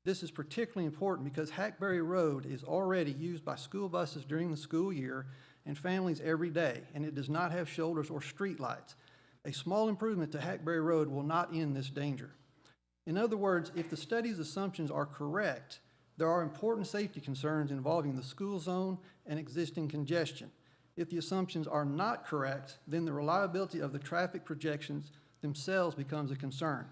This is particularly important because Hackberry Road is already used by school buses during the school year and families every day, and it does not have shoulders or street lights. A small improvement to Hackberry Road will not end this danger. In other words, if the study's assumptions are correct, there are important safety concerns involving the school zone and existing congestion. If the assumptions are not correct, then the reliability of the traffic projections themselves becomes a concern.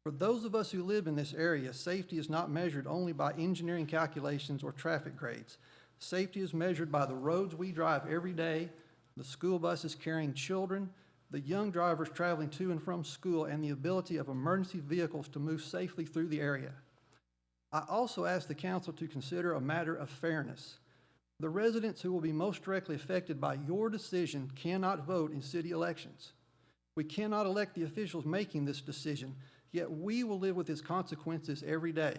For those of us who live in this area, safety is not measured only by engineering calculations or traffic grades. Safety is measured by the roads we drive every day, the school buses carrying children, the young drivers traveling to and from school, and the ability of emergency vehicles to move safely through the area. I also ask the council to consider a matter of fairness. The residents who will be most directly affected by your decision cannot vote in city elections. We cannot elect the officials making this decision, yet we will live with its consequences every day.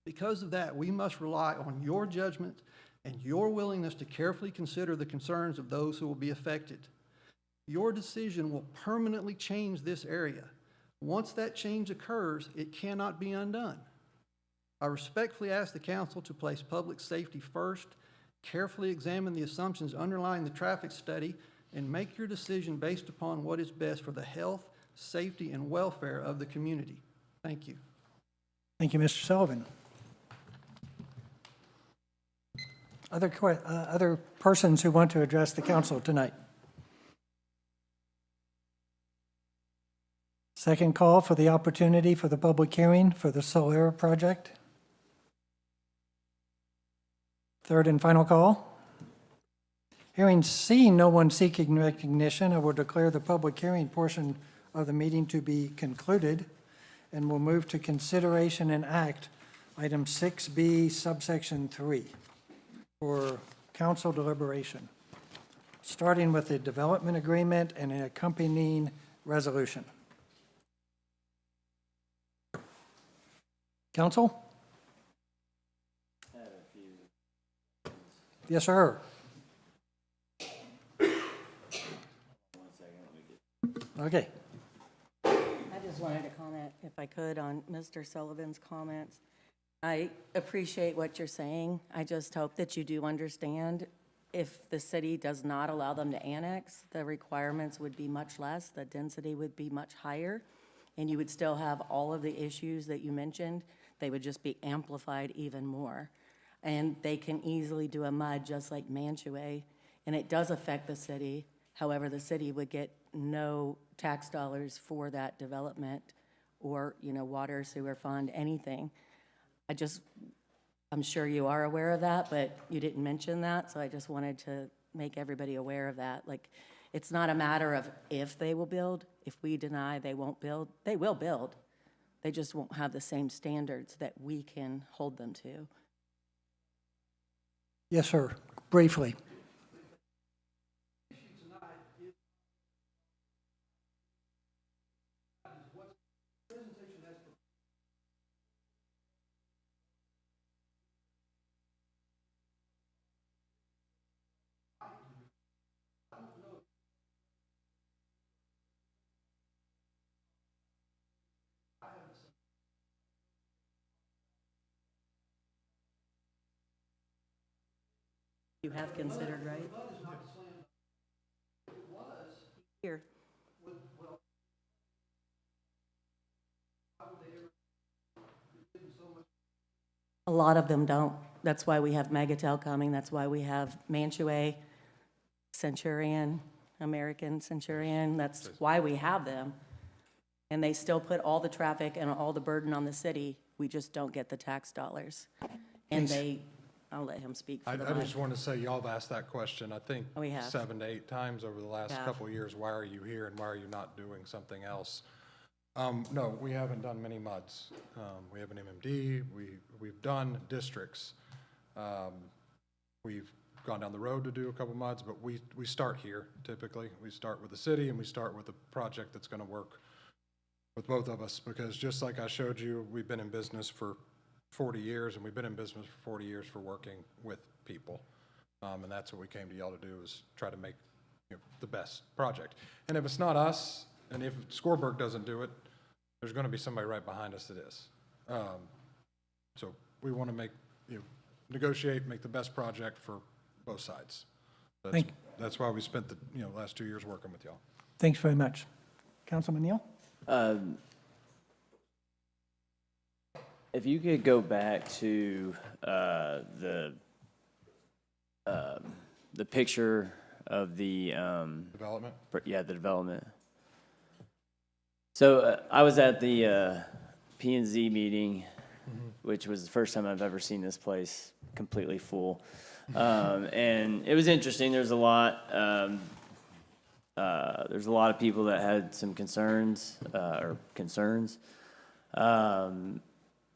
Because of that, we must rely on your judgment and your willingness to carefully consider the concerns of those who will be affected. Your decision will permanently change this area. Once that change occurs, it cannot be undone. I respectfully ask the council to place public safety first, carefully examine the assumptions underlying the traffic study, and make your decision based upon what is best for the health, safety, and welfare of the community. Thank you. Thank you, Mr. Sullivan. Other persons who want to address the council tonight? Second call for the opportunity for the public hearing for the Solera project. Third and final call. Hearing C, no one seeking recognition, I will declare the public hearing portion of the meeting to be concluded, and we'll move to consideration and act item 6B subsection 3 for council deliberation, starting with the development agreement and an accompanying resolution. Council? Yes, sir. Okay. I just wanted to comment, if I could, on Mr. Sullivan's comments. I appreciate what you're saying. I just hope that you do understand if the city does not allow them to annex, the requirements would be much less, the density would be much higher, and you would still have all of the issues that you mentioned. They would just be amplified even more. And they can easily do a MUD just like Mantua, and it does affect the city. However, the city would get no tax dollars for that development or, water, sewer fund, anything. I'm sure you are aware of that, but you didn't mention that, so I just wanted to make everybody aware of that. Like, it's not a matter of if they will build. If we deny they won't build, they will build. They just won't have the same standards that we can hold them to. Yes, sir. Briefly. You have considered, right? Here. A lot of them don't. That's why we have Megatel coming. That's why we have Mantua, Centurion, American Centurion. That's why we have them. And they still put all the traffic and all the burden on the city. We just don't get the tax dollars. And I'll let him speak for I the just month. want to say, y'all have asked that question, I think, We have. 7 to 8 times over the last Yeah. couple of years. Why are you here and why are you not doing something else? No, we haven't done many MUDs. We have an MMD, we've done districts. We've gone down the road to do a couple MUDs, but we start here typically. We start with the city and we start with a project that's going to work with both of us, because just like I showed you, we've been in business for 40 years, and we've been in business for 40 years for working with people. And that's what we came to y'all to do, is try to make, the best project. And if it's not us, and if Scorberg doesn't do it, there's going to be somebody right behind us that is. So we want to make, negotiate, make the best project for both sides. That's why we spent the, last 2 years working with y'all. Thanks very much. Councilman Neal? If you could go back to the picture of the Development? the development. So I was at the P&Z meeting, which was the first time I've ever seen this place completely full, and it was interesting. There's a lot of people that had some concerns.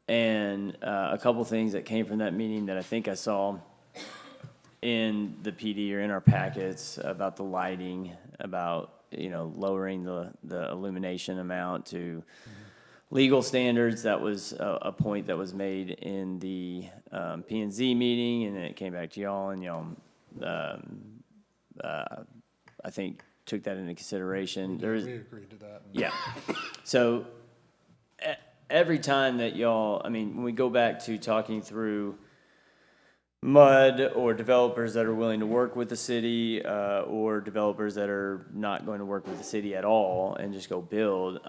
And a couple things that came from that meeting that I think I saw in the PD or in our packets about the lighting, about, lowering the illumination amount to legal standards. That was a point that was made in the P&Z meeting, and then it came back to y'all, and y'all, I think, took that into consideration. We agreed to that. Yeah. So every time that y'all, when we go back to talking through MUD or developers that are willing to work with the city, or developers that are not going to work with the city at all and just go build,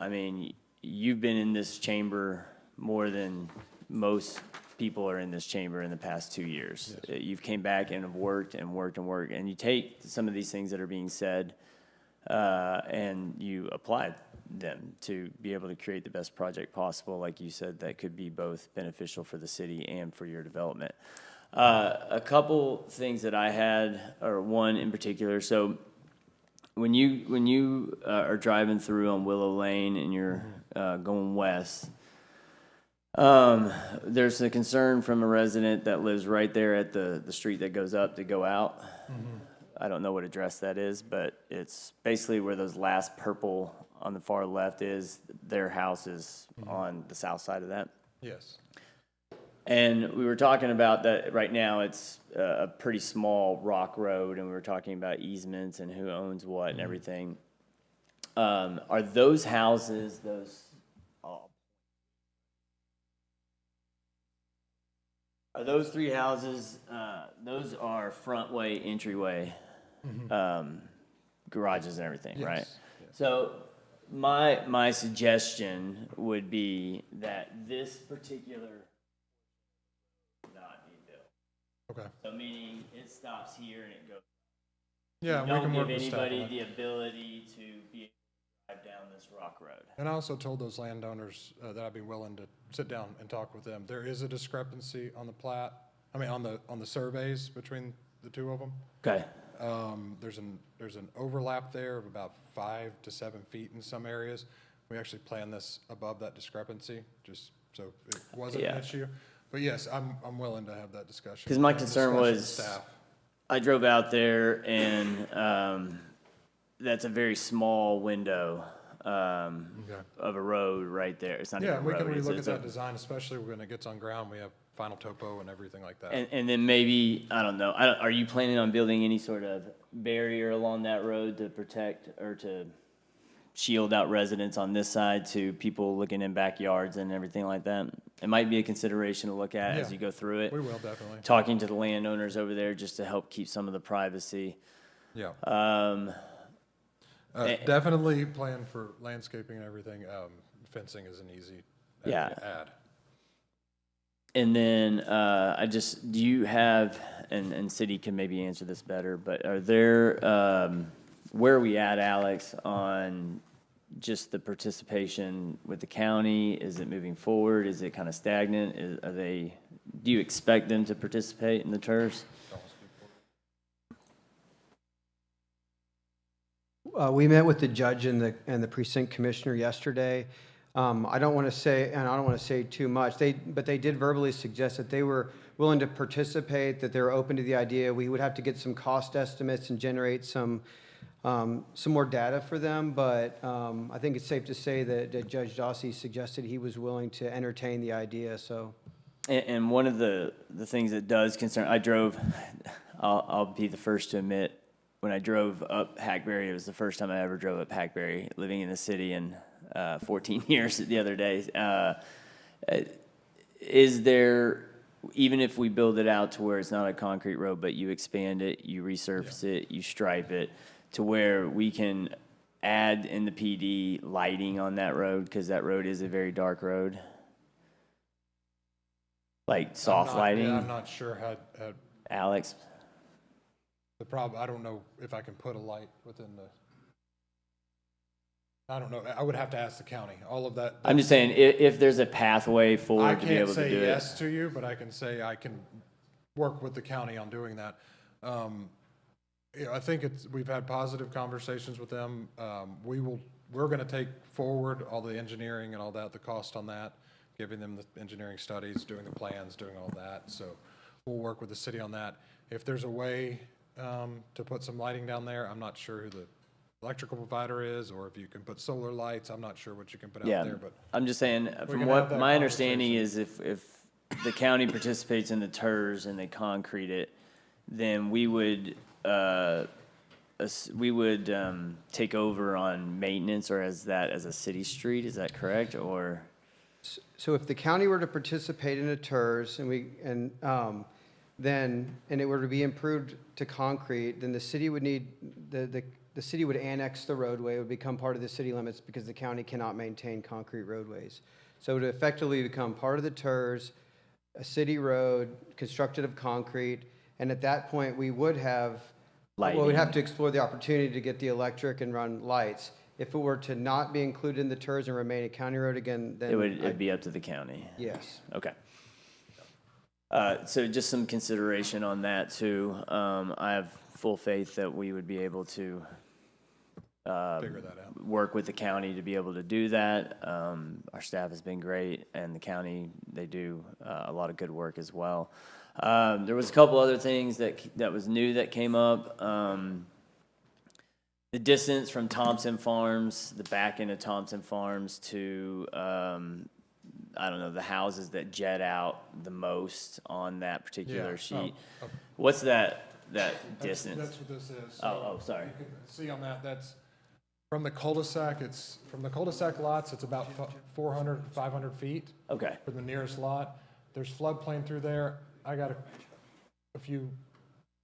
you've been in this chamber more than most people are in this chamber in the past 2 years. Yes. You've came back and have worked and worked and worked, and you take some of these things that are being said, and you apply them to be able to create the best project possible, like you said, that could be both beneficial for the city and for your development. A couple things that I had, or one in particular. So when you are driving through on Willow Lane and you're going west, there's a concern from a resident that lives right there at the street that goes up to go out. I don't know what address that is, but it's basically where those last purple on the far left is. Their house is on the south side of that. Yes. And we were talking about that right now it's a pretty small rock road, and we were talking about easements and who owns what and everything. are those houses, are those three houses, those are frontway, entryway, garages and everything, right? Yes, yes. So my suggestion would be that this particular not be built. Okay. So meaning it stops here and it goes. Yeah, we Don't can work give with staff on anybody that. the ability to be able to drive down this rock road. And I also told those landowners that I'd be willing to sit down and talk with them. There is a discrepancy on the plat, on the surveys between the two of them. Okay. There's an overlap there of about 5 to 7 feet in some areas. We actually planned this above that discrepancy, just so it wasn't an Yeah. issue. But yes, I'm willing to have that discussion. Because my and concern discussion with was, staff. I drove out there and that's a very small window Okay. of a road right there. It's not even Yeah, a we can road. relook at It's a- that design, especially when it gets on ground. We have final topo and everything like that. And then maybe, I don't know, are you planning on building any sort of barrier along that road to protect or to shield out residents on this side to people looking in backyards and everything like that? It might be a consideration to look at as Yeah, you go through it. We will, definitely. Talking to the landowners over there just to help keep some of the privacy. Yeah. Eh. Definitely plan for landscaping and everything. Fencing is an easy Yeah. add. And then do you have, and city can maybe answer this better, but are there, where are we at, Alex, on just the participation with the county? Is it moving forward? Is it kind of stagnant? Do you expect them to participate in the TERS? We met with the judge and the precinct commissioner yesterday. I don't want to say too much, but they did verbally suggest that they were willing to participate, that they were open to the idea. We would have to get some cost estimates and generate some more data for them, but I think it's safe to say that Judge Dossi suggested he was willing to entertain the idea, so. And one of the things that does concern, I'll be the first to admit, when I drove up Hackberry, it was the first time I ever drove up Hackberry, living in the city in 14 years the other day. Is there, even if we build it out to where it's not a concrete road, but you expand it, you resurface it, you stripe it, to where we can add in the PD lighting on that road, because that road is a very dark road? Like soft lighting? Yeah, I'm not sure how, Alex? the problem, I don't know if I can put a light within I don't know. I would have to ask the county. All of that. I'm just saying, if there's a pathway I forward to be can't able to say do it. yes to you, but I can say I can work with the county on doing that. I think we've had positive conversations with them. We're gonna take forward all the engineering and all that, the cost on that, giving them the engineering studies, doing the plans, doing all that. So we'll work with the city on that. If there's a way to put some lighting down there, I'm not sure who the electrical provider is, or if you can put solar lights. I'm not sure what you can put out Yeah, there, but I'm just saying, can from have what that my understanding is, if the county participates in the TERS and they concrete it, then we would take over on maintenance, or as a city street, is that correct, or? So if the county were to participate in a TERS and it were to be improved to concrete, then the city would need, the city would annex the roadway, it would become part of the city limits because the county cannot maintain concrete roadways. So it would effectively become part of the TERS, a city road constructed of concrete, and at that point, we would have, well, we'd have to explore the opportunity to get the electric and run lights. If it were to not be included in the TERS and remain a county road again, then. It'd be up to the county. Yes. Okay. So just some consideration on that too. I have full faith that we would be able to figure that out. work with the county to be able to do that. Our staff has been great, and the county, they do a lot of good work as well. There was a couple other things that was new that came up. The distance from Thompson Farms, the back end of Thompson Farms to, I don't know, the houses that jet out the most on that particular Yeah. sheet. Oh. What's that distance? That's what this is. Oh, sorry. You can see on that, that's From the cul-de-sac, from the cul-de-sac lots, it's about 400, 500 feet Okay. from the nearest lot. There's floodplain through there. I got a few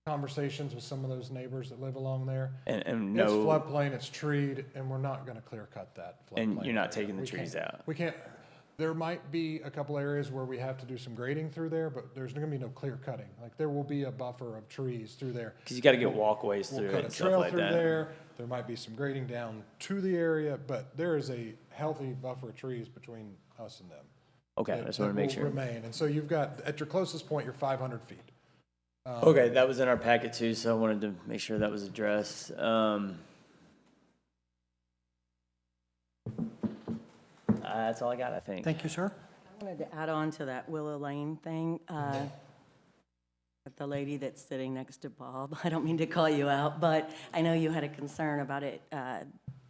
conversations with some of those neighbors that live along there. And It's no, floodplain, it's treed, and we're not gonna clear cut that floodplain. and you're not area. taking the We trees can't- out. We can't, there might be a couple areas where we have to do some grading through there, but there's gonna be no clear cutting. Like, there will be a buffer of trees through there. Because you got to get walkways We'll through it cut a and stuff trail like through that. there. There might be some grading down to the area, but there is a healthy buffer of trees between us and them. Okay, I that- just want to that make will sure. Remain, and so you've got, at your closest point, you're 500 feet. Okay, that was in our packet too, so I wanted to make sure that was addressed. That's all I got, I think. Thank you, sir. I wanted to add on to that Willow Lane thing. The lady that's sitting next to Bob, I don't mean to call you out, but I know you had a concern about it,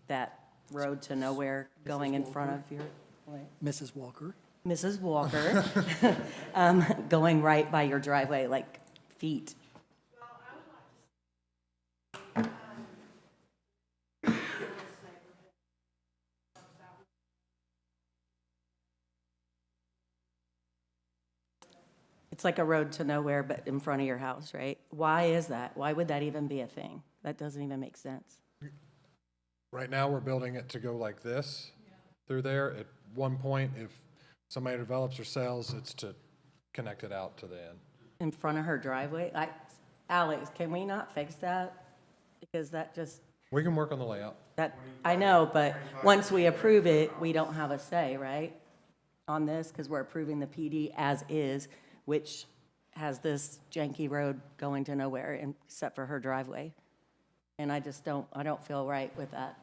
that road to nowhere going in front of your, what? Mrs. Walker. Mrs. Walker, going right by your driveway, like feet. It's like a road to nowhere, but in front of your house, right? Why is that? Why would that even be a thing? That doesn't even make sense. Right now, we're building it to go like this through there. At one point, if somebody develops or sells, it's to connect it out to the end. In front of her driveway? Alex, can we not fix that? Because that just, We can work on the layout. I know, but once we approve it, we don't have a say, right? On this, because we're approving the PD as is, which has this janky road going to nowhere except for her driveway. And I don't feel right with that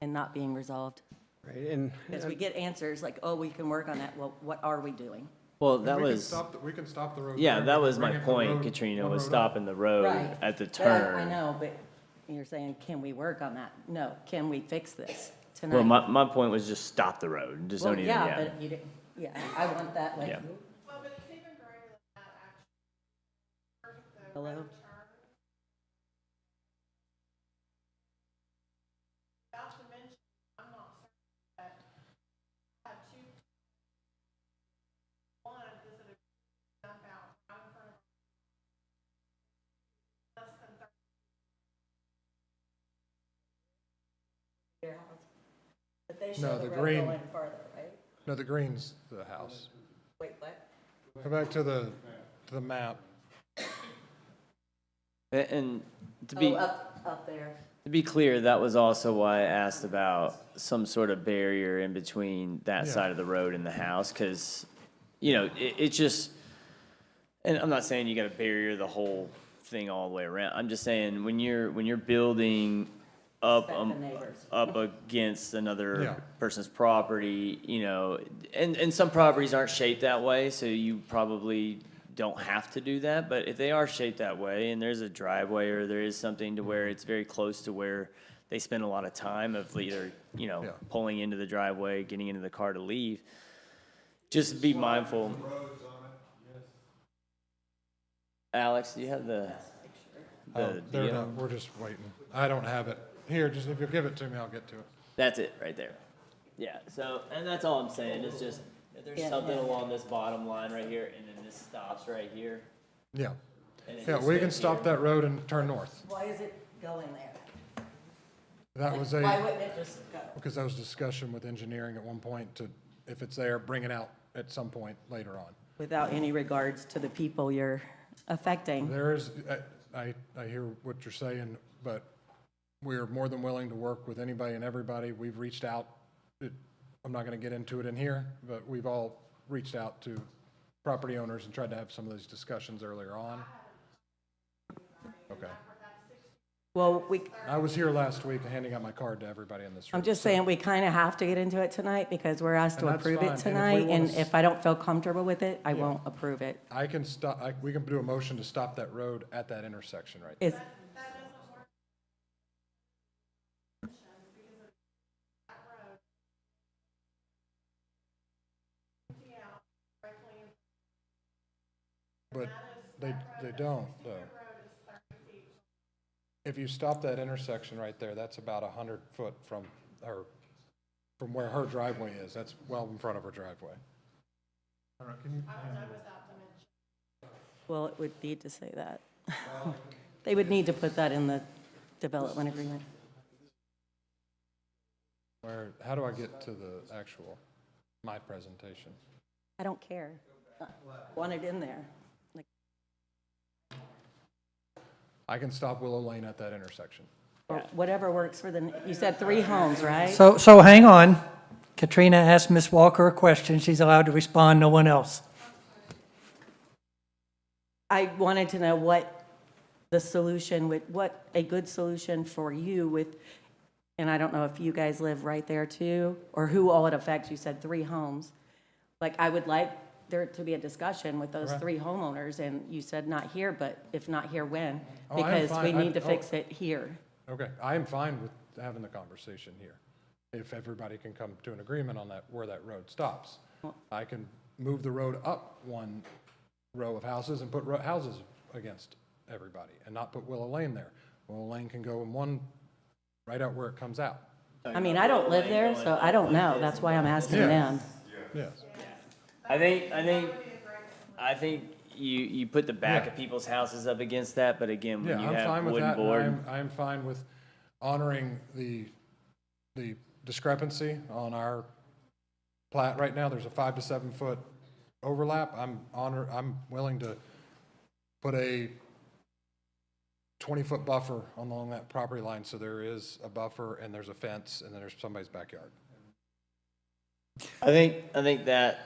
and not being resolved. Right, and Because we get answers like, oh, we can work on that. Well, what are we doing? Well, that We can was, stop the- We can stop the road. yeah, there. that We was can my bring it the point, road- Katrina, one was road up. stopping the road Right. at the But I turn. know, but you're saying, can we work on that? No, can we fix this tonight? Well, my point was just stop the road, just Well, don't even, yeah, yeah. but you didn't, yeah, I want that, like. Yeah. Hello? But they No, show the the road green- going further, right? No, the green's the house. Wait, what? Go back to the map. And to be, Oh, up there. to be clear, that was also why I asked about some sort of barrier in between that Yeah. side of the road and the house, because, you know, it's just, and I'm not saying you gotta barrier the whole thing all the way around. I'm just saying, when you're building up, Respect the neighbors. up against another Yeah. person's property, you know, and some properties aren't shaped that way, so you probably don't have to do that, but if they are shaped that way, and there's a driveway, or there is something to where it's very close to where they spend a lot of time of either, you know, Yeah. pulling into the driveway, getting into the car to leave, just be mindful. Alex, do you have the They're deal? not, we're just waiting. I don't have it. Here, just if you'll give it to me, I'll get to it. That's it, right there. Yeah, so, and that's all I'm saying, is just, if there's Yeah, something yeah, yeah. along this bottom line right here, and then this stops right here. Yeah. and it Yeah, just we can goes stop here. that road and turn north. Why is it going there? That was Why a, wouldn't it just go? because that was discussion with engineering at one point to, if it's there, bring it out at some point later on. Without any regards to the people you're affecting. There is, I hear what you're saying, but we're more than willing to work with anybody and everybody. We've reached out. I'm not going to get into it in here, but we've all reached out to property owners and tried to have some of those discussions earlier on. Okay. Well, I was here last week handing out my card to everybody in this room. I'm just saying, we kind of have to get into it tonight because we're asked to And that's approve fine. it And if we tonight. wanna And s- if I don't feel comfortable with it, I Yeah. won't approve it. I can stop, we can do a motion to stop that road at that intersection right It's, But they don't, though. If you stop that intersection right there, that's about 100 foot from where her driveway is. That's well in front of her driveway. I don't know, can you? Well, it would need to say that. They would need to put that in the development agreement. How do I get to the my presentation? I don't care. I want it in there. Like, I can stop Willow Lane at that intersection. or whatever works for you said 3 homes, right? So hang on. Katrina asked Ms. Walker a question. She's allowed to respond, no one else. I wanted to know what the solution would, what a good solution for you with, and I don't know if you guys live right there too, or who all it affects. You said 3 homes. Like, I would like there to be a discussion with those Okay. 3 homeowners, and you said not here, but if not here, when? Oh, I am Because we fine. need to fix it here. Okay, I am fine with having the conversation here. If everybody can come to an agreement on that, where that road stops. I can move the road up 1 row of houses and put houses against everybody and not put Willow Lane there. Willow Lane can go in one, right out where it comes out. I mean, I don't live there, so I don't know. That's why I'm asking Yeah. them. Yes. I think you put the back Yeah. of people's houses up against that, but again, when Yeah, you I'm have fine with wooden that. board. And I'm fine with honoring the discrepancy on our plat right now. There's a 5 to 7 foot overlap. I'm willing to put a 20-foot buffer along that property line, so there is a buffer and there's a fence and then there's somebody's backyard. I think that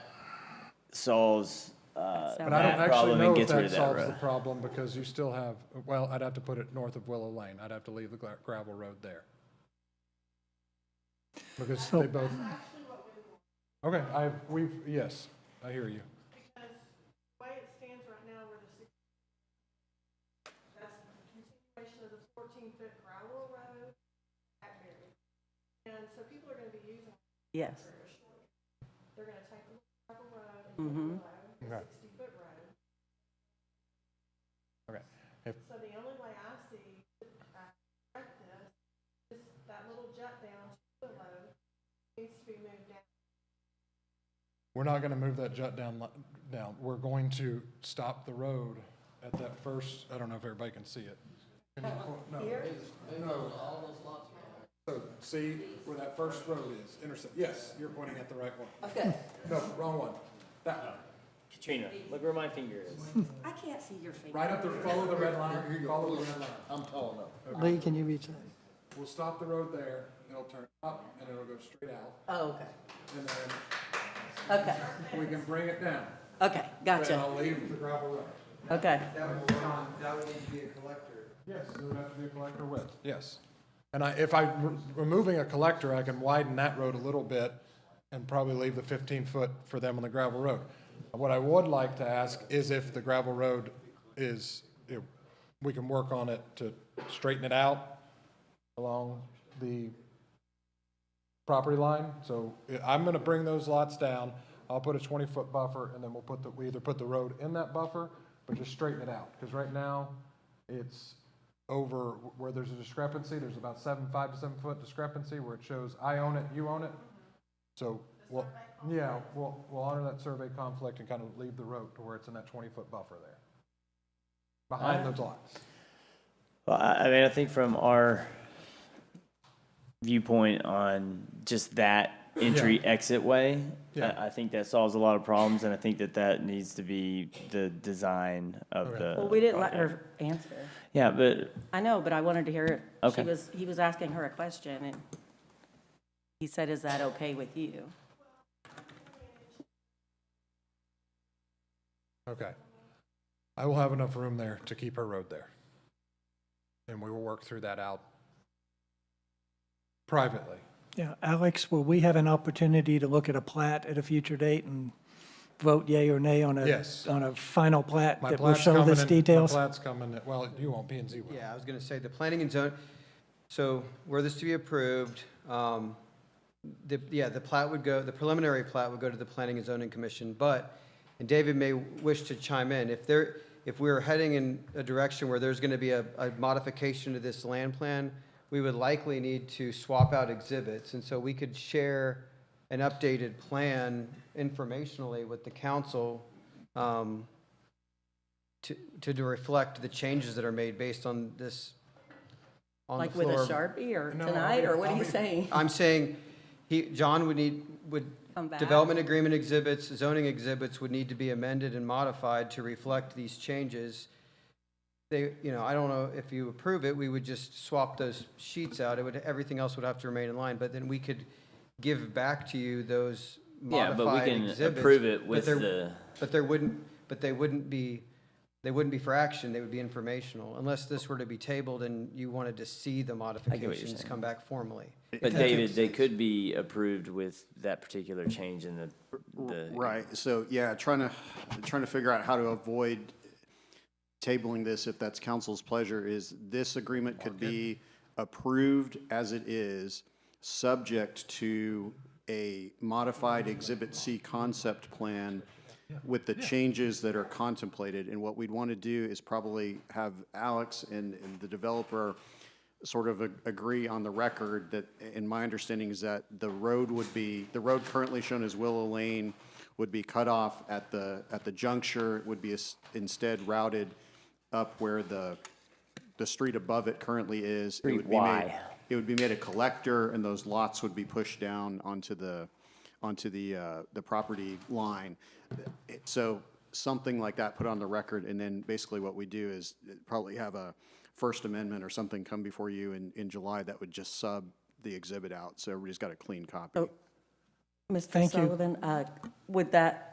solves But I don't that actually problem know and if gets rid that of that solves the road. problem, because you still have, well, I'd have to put it north of Willow Lane. I'd have to leave the gravel road there. Because So- they both. Okay, yes, I hear you. Because the way it stands right now, where the that's the continuation of the 14-foot gravel road, Blackberry. And so people are gonna be using, Yes. they're gonna take the gravel road and Mhm. the Okay. 60-foot road. Okay. So the only way I see to correct this is that little jut down to the road needs to be moved down. We're not gonna move that jut down. We're going to stop the road at that first, I don't know if everybody can see it. Can you- No. So, see where that first road is, yes, you're pointing at the right one. Okay. No, wrong one. That one. Katrina, look where my finger is. I can't see your finger. Right up there, follow the red line, follow the red line. Lee, can you reach that? We'll stop the road there, it'll turn up and it'll go straight out, Oh, okay. and then Okay. we can bring it down. Okay, And gotcha. I'll leave the gravel road. Okay. That would need to be a collector. Yes, it would have to be a collector width. Yes. And if I'm removing a collector, I can widen that road a little bit and probably leave the 15-foot for them on the gravel road. What I would like to ask is if the gravel road we can work on it to straighten it out along the property line. So I'm gonna bring those lots down. I'll put a 20-foot buffer, and then we either put the road in that buffer, but just straighten it out. Because right now, it's over where there's a discrepancy. There's about 5 to 7 foot discrepancy where it shows I own it, you own it. So, we'll honor that survey conflict and kind of leave the road to where it's in that 20-foot buffer there, behind those lots. Well, I mean, I think from our viewpoint on just that entry-exit way, Yeah. I think that solves a lot of problems, and I think that needs to be the design of Okay. the. Well, we didn't let project. her answer. Yeah, but I know, but I wanted to hear it. Okay. He was asking her a question, and he said, is that okay with you? Okay. I will have enough room there to keep her road there. And we will work through that out privately. Yeah, Alex, will we have an opportunity to look at a plat at a future date and vote yea or nay on Yes. on a final plat My that will plat's show coming this in- details? My plat's coming, well, you won't, P and Z will. Yeah, I was going to say, the planning and zone, so were this to be approved, the plat would go, the preliminary plat would go to the Planning and Zoning Commission, but, and David may wish to chime in, if we're heading in a direction where there's going to be a modification to this land plan, we would likely need to swap out exhibits. And so we could share an updated plan informationally with the council to reflect the changes that are made based on this, on the Like with floor. a Sharpie or No, tonight, or what are I'll you be- saying? I'm saying, John would Come back? development agreement exhibits, zoning exhibits would need to be amended and modified to reflect these changes. They, I don't know if you approve it, we would just swap those sheets out. Everything else would have to remain in line, but then we could give back to you those Yeah, but we modified can exhibits. approve it but with they're- the, But they wouldn't be for action, they would be informational, unless this were to be tabled and you wanted to see the modifications saying. come back formally. but David, they could be approved with that particular change in the. Right, so, yeah, trying to figure out how to avoid tabling this, if that's council's pleasure, is this agreement could be approved as it is, subject to a modified Exhibit C concept plan with the changes that are contemplated. And what we'd want to do is probably have Alex and the developer sort of agree on the record that, and my understanding is that the road currently shown as Willow Lane would be cut off at the juncture. It would be instead routed up where the street above it currently is. It would be Y. It would be made a collector, and those lots would be pushed down onto the property line. So something like that put on the record, and then basically what we do is probably have a First Amendment or something come before you in July that would just sub the exhibit out, so everybody's got a clean copy. So, Mr. Thank you. Sullivan,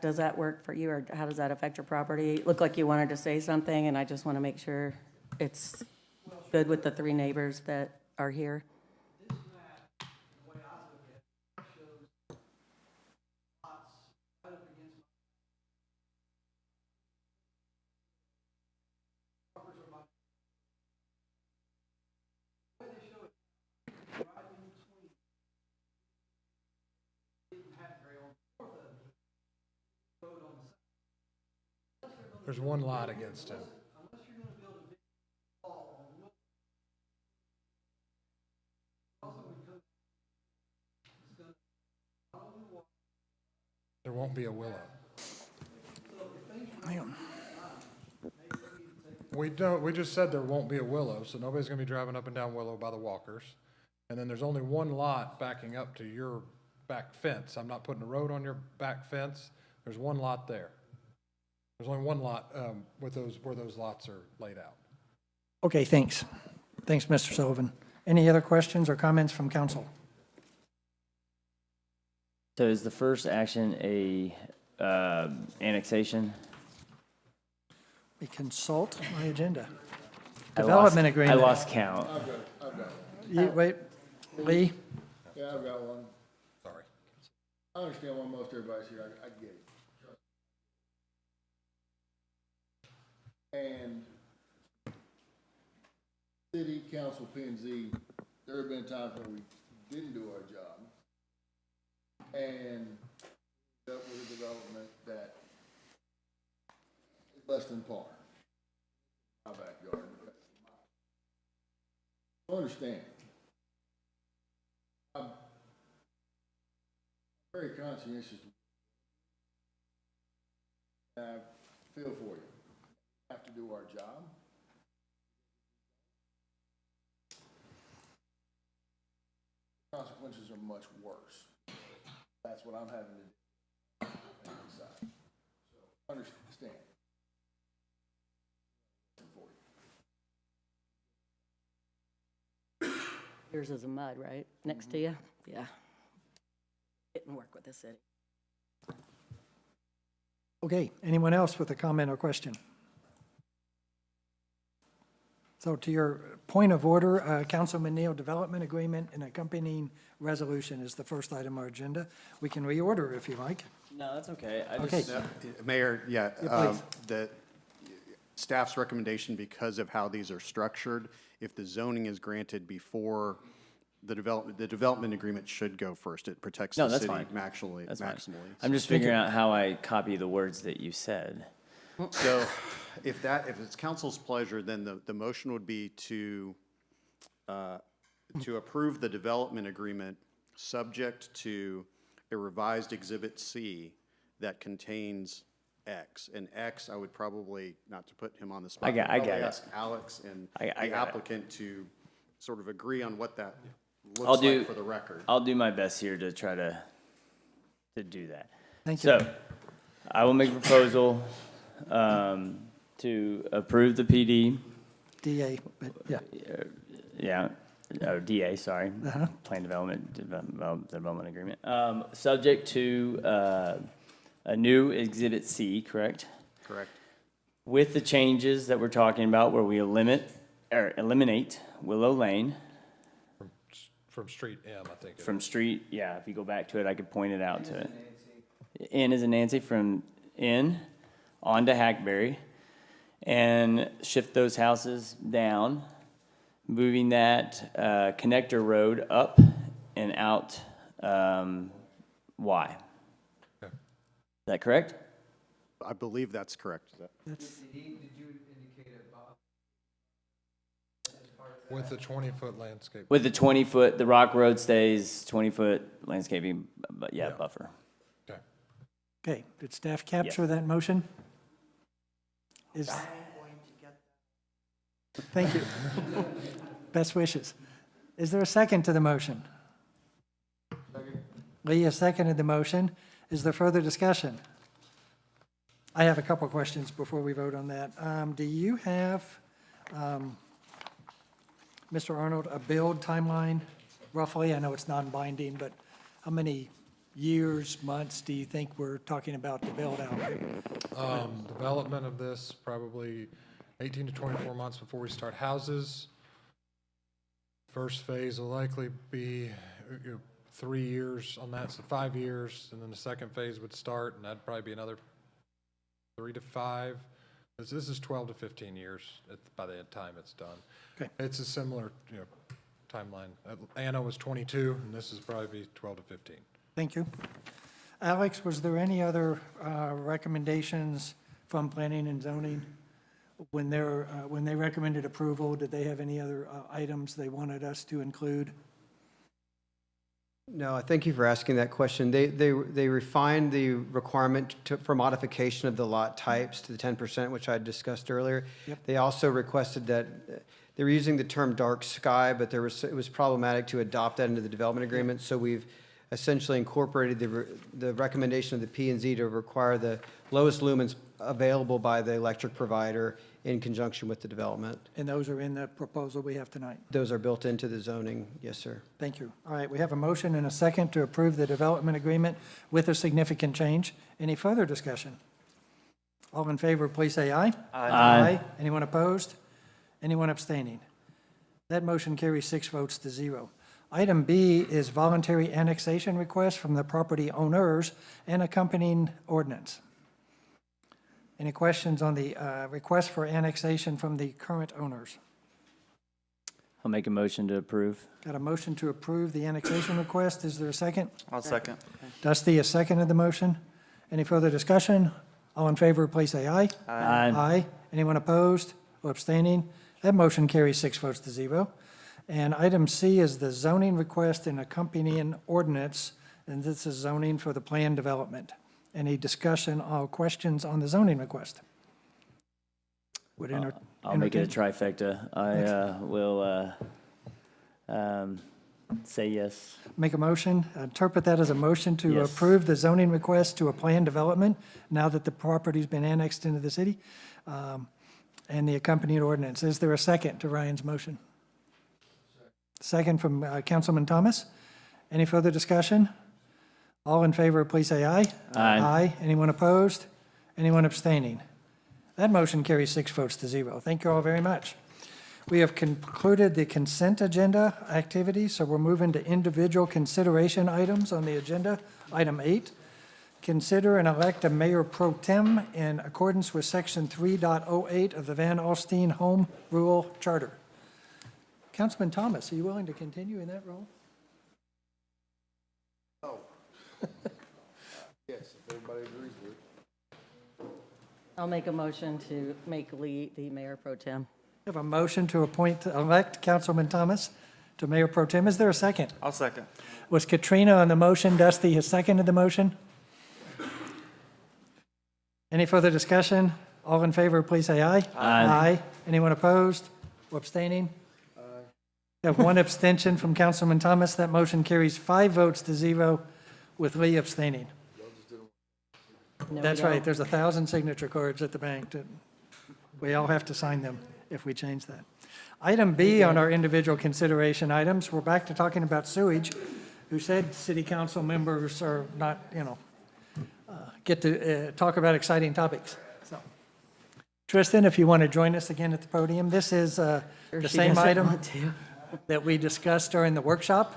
does that work for you, or how does that affect your property? It looked like you wanted to say something, and I just want to make sure it's good with the three neighbors that are here. There's one lot against him. There won't be a willow. We just said there won't be a willow, so nobody's gonna be driving up and down Willow by the walkers. And then there's only one lot backing up to your back fence. I'm not putting a road on your back fence. There's one lot there. There's only one lot, where those lots are laid out. Okay, thanks. Thanks, Mr. Sullivan. Any other questions or comments from council? So is the first action a annexation? We consult my agenda. I Development lost- agreement. I lost count. Wait, Lee? Yeah, I've got one. Sorry. I understand why most everybody's here, I get it. And city, council, P and Z, there have been times when we didn't do our job and dealt with a development that is less than par. My backyard. I understand. I'm very conscientious. I feel for you. We have to do our job. Consequences are much worse. That's what I'm having to do. So, understand. Yours is a mud, right, next to you? Yeah. Didn't work with the city. Okay, anyone else with a comment or question? So to your point of order, Councilman Neal, development agreement and accompanying resolution is the first item on our agenda. We can reorder if you like. No, that's okay. I Okay. just, Mayor, Yeah, please. the staff's recommendation, because of how these are structured, if the zoning is granted before the development agreement should go first. It protects No, the that's city fine. maximally. that's fine. maximally. I'm just figuring out how I copy the words that you said. So if it's council's pleasure, then the motion would be to approve the development agreement subject to a revised Exhibit C that contains X. And X, I would probably, not to put him on the spot, I got probably it. ask Alex and I the got it. applicant to sort of agree on what that I'll looks do- like for the record. I'll do my best here to try to do that. Thank you. So, I will make a proposal to approve the PD, DA, but yeah. DA, sorry, Uh-huh. Plan Development Agreement, subject to a new Exhibit C, correct? Correct. With the changes that we're talking about, where we eliminate Willow Lane From Street M, I think. from street, yeah, if you go back to it, I could point it out to it. N is in Nancy, from N on to Hackberry, and shift those houses down, moving that connector road up and out Y. Okay. Is that correct? I believe that's correct. With the 20-foot landscape. With the 20-foot, the rock road stays 20-foot landscaping, but yeah, Yeah. buffer. Okay. Okay, did staff capture that motion? Thank you. Best wishes. Is there a second to the motion? Leah seconded the motion. Is there further discussion? I have a couple of questions before we vote on that. Do you have, Mr. Arnold, a build timeline roughly? I know it's non-binding, but how many years, months do you think we're talking about to build out? Development of this, probably 18 to 24 months before we start houses. First phase will likely be 3 years on that, so 5 years, and then the second phase would start, and that'd probably be another 3 to 5. This is 12 to 15 years by the time it's done. Okay. It's a similar, timeline. Anna was 22, and this is probably 12 to 15. Thank you. Alex, was there any other recommendations from planning and zoning? When they recommended approval, did they have any other items they wanted us to include? No, thank you for asking that question. They refined the requirement for modification of the lot types to the 10%, which I discussed earlier. Yep. They also requested that, they were using the term dark sky, but it was problematic to adopt that into the development agreement, so we've essentially incorporated the recommendation of the P and Z to require the lowest lumens available by the electric provider in conjunction with the development. And those are in the proposal we have tonight. Those are built into the zoning, yes, sir. Thank you. All right, we have a motion and a second to approve the development agreement with a significant change. Any further discussion? All in favor, please say aye. Aye. Anyone opposed? Anyone abstaining? That motion carries 6 votes to 0. Item B is voluntary annexation request from the property owners and accompanying ordinance. Any questions on the request for annexation from the current owners? I'll make a motion to approve. Got a motion to approve the annexation request. Is there a second? I'll second. Dusty has seconded the motion. Any further discussion? All in favor, please say aye. Aye. Aye. Anyone opposed or abstaining? That motion carries 6 votes to 0. And item C is the zoning request and accompanying ordinance, and this is zoning for the planned development. Any discussion or questions on the zoning request? Would I'll make it a entertain- trifecta. I will say yes. Make a motion, interpret that as a motion to Yes. approve the zoning request to a planned development now that the property's been annexed into the city, and the accompanying ordinance. Is there a second to Ryan's motion? Second from Councilman Thomas. Any further discussion? All in favor, please say aye. Aye. Anyone opposed? Anyone abstaining? That motion carries 6 votes to 0. Thank you all very much. We have concluded the consent agenda activities, so we're moving to individual consideration items on the agenda. Item 8, consider and elect a mayor pro tem in accordance with Section 3.08 of the Van Alstine Home Rule Charter. Councilman Thomas, are you willing to continue in that role? Yes, if everybody agrees with it. I'll make a motion to make Lee the mayor pro tem. We have a motion to elect Councilman Thomas to Mayor Pro Tem. Is there a second? I'll second. Was Katrina on the motion? Dusty has seconded the motion. Any further discussion? All in favor, please say aye. Aye. Anyone opposed or abstaining? We have one abstention from Councilman Thomas. That motion carries 5 votes to 0 with Lee abstaining. No, we That's right. don't. There's 1,000 signature cards at the bank. We all have to sign them if we change that. Item B on our individual consideration items, we're back to talking about sewage. Who said city council members are not, get to talk about exciting topics. So, Tristan, if you want to join us again at the podium, this is the She same doesn't item want to. that we discussed during the workshop.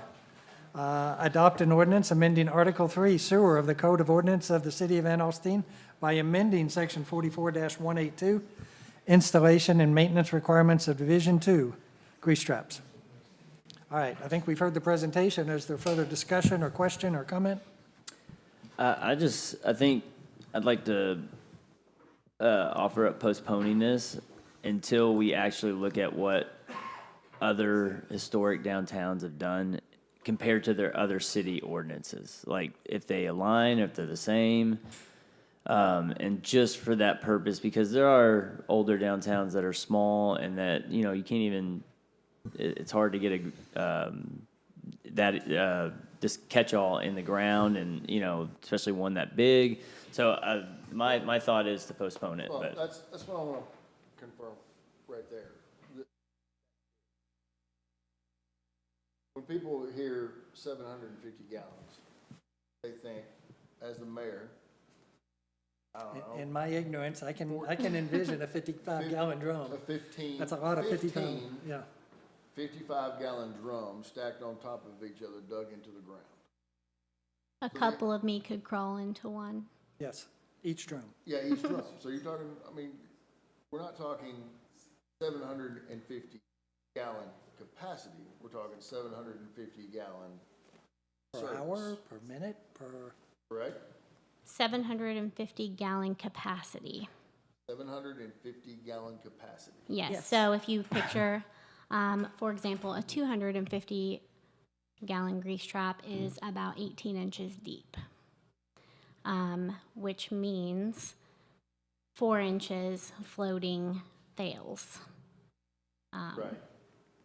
Adopt an ordinance amending Article 3 Sewer of the Code of Ordinance of the City of Van Alstyne by amending Section 44-182, installation and maintenance requirements of Division 2, grease traps. All right, I think we've heard the presentation. Is there further discussion or question or comment? I think I'd like to offer up postponing this until we actually look at what other historic downtowns have done compared to their other city ordinances, like if they align, if they're the same. And just for that purpose, because there are older downtowns that are small and that, you can't even, it's hard to get this catch-all in the ground and, especially one that big. So my thought is to postpone it, Well, but. that's what I want to confirm right there. When people hear 750 gallons, they think, as the mayor, I don't know. In my ignorance, I can envision a 55-gallon drum. A 15. That's a lot of 55, 15 yeah. 55-gallon drums stacked on top of each other, dug into the ground. A couple of me could crawl into one. Yes, each drum. Yeah, each drum. So you're talking, we're not talking 750 gallon capacity. We're talking 750 gallon Per service. hour, per minute, per, Correct? 750 gallon capacity. 750 gallon capacity. Yes. Yes. So if you picture, for example, a 250 gallon grease trap is about 18 inches deep, which means 4 inches floating fails, Right.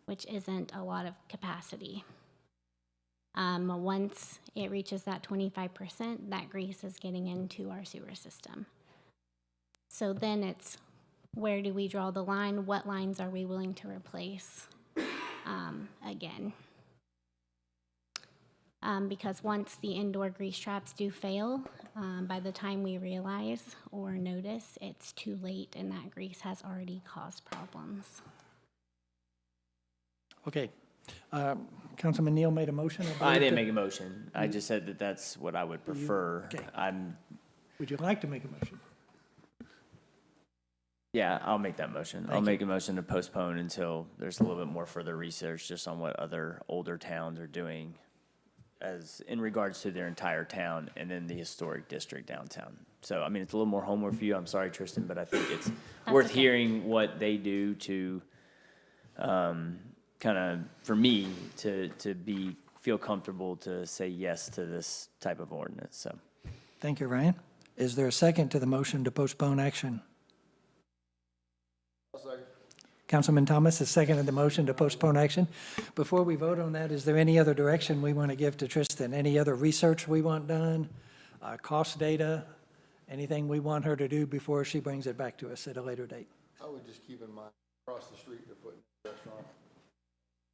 which isn't a lot of capacity. Once it reaches that 25%, that grease is getting into our sewer system. So then it's, where do we draw the line? What lines are we willing to replace again? Because once the indoor grease traps do fail, by the time we realize or notice, it's too late and that grease has already caused problems. okay. Councilman Neal made a motion. I believe, didn't to- make a motion. I just said that that's what I would prefer. okay. Would you like to make a motion? Yeah, I'll make that motion. I'll Thank make a motion to postpone until there's a little bit more further research just on what other older towns are doing as in regards to their entire town and then the historic district downtown. So, it's a little more homework for you. I'm sorry, Tristan, but I think it's worth okay. hearing what they do to, kind of, for me, to feel comfortable to say yes to this type of ordinance, so. Thank you, Ryan. Is there a second to the motion to postpone action? I'll second. Councilman Thomas has seconded the motion to postpone action. Before we vote on that, is there any other direction we want to give to Tristan? Any other research we want done? Cost data? Anything we want her to do before she brings it back to us at a later date? I would just keep in mind, across the street, they're putting a restaurant.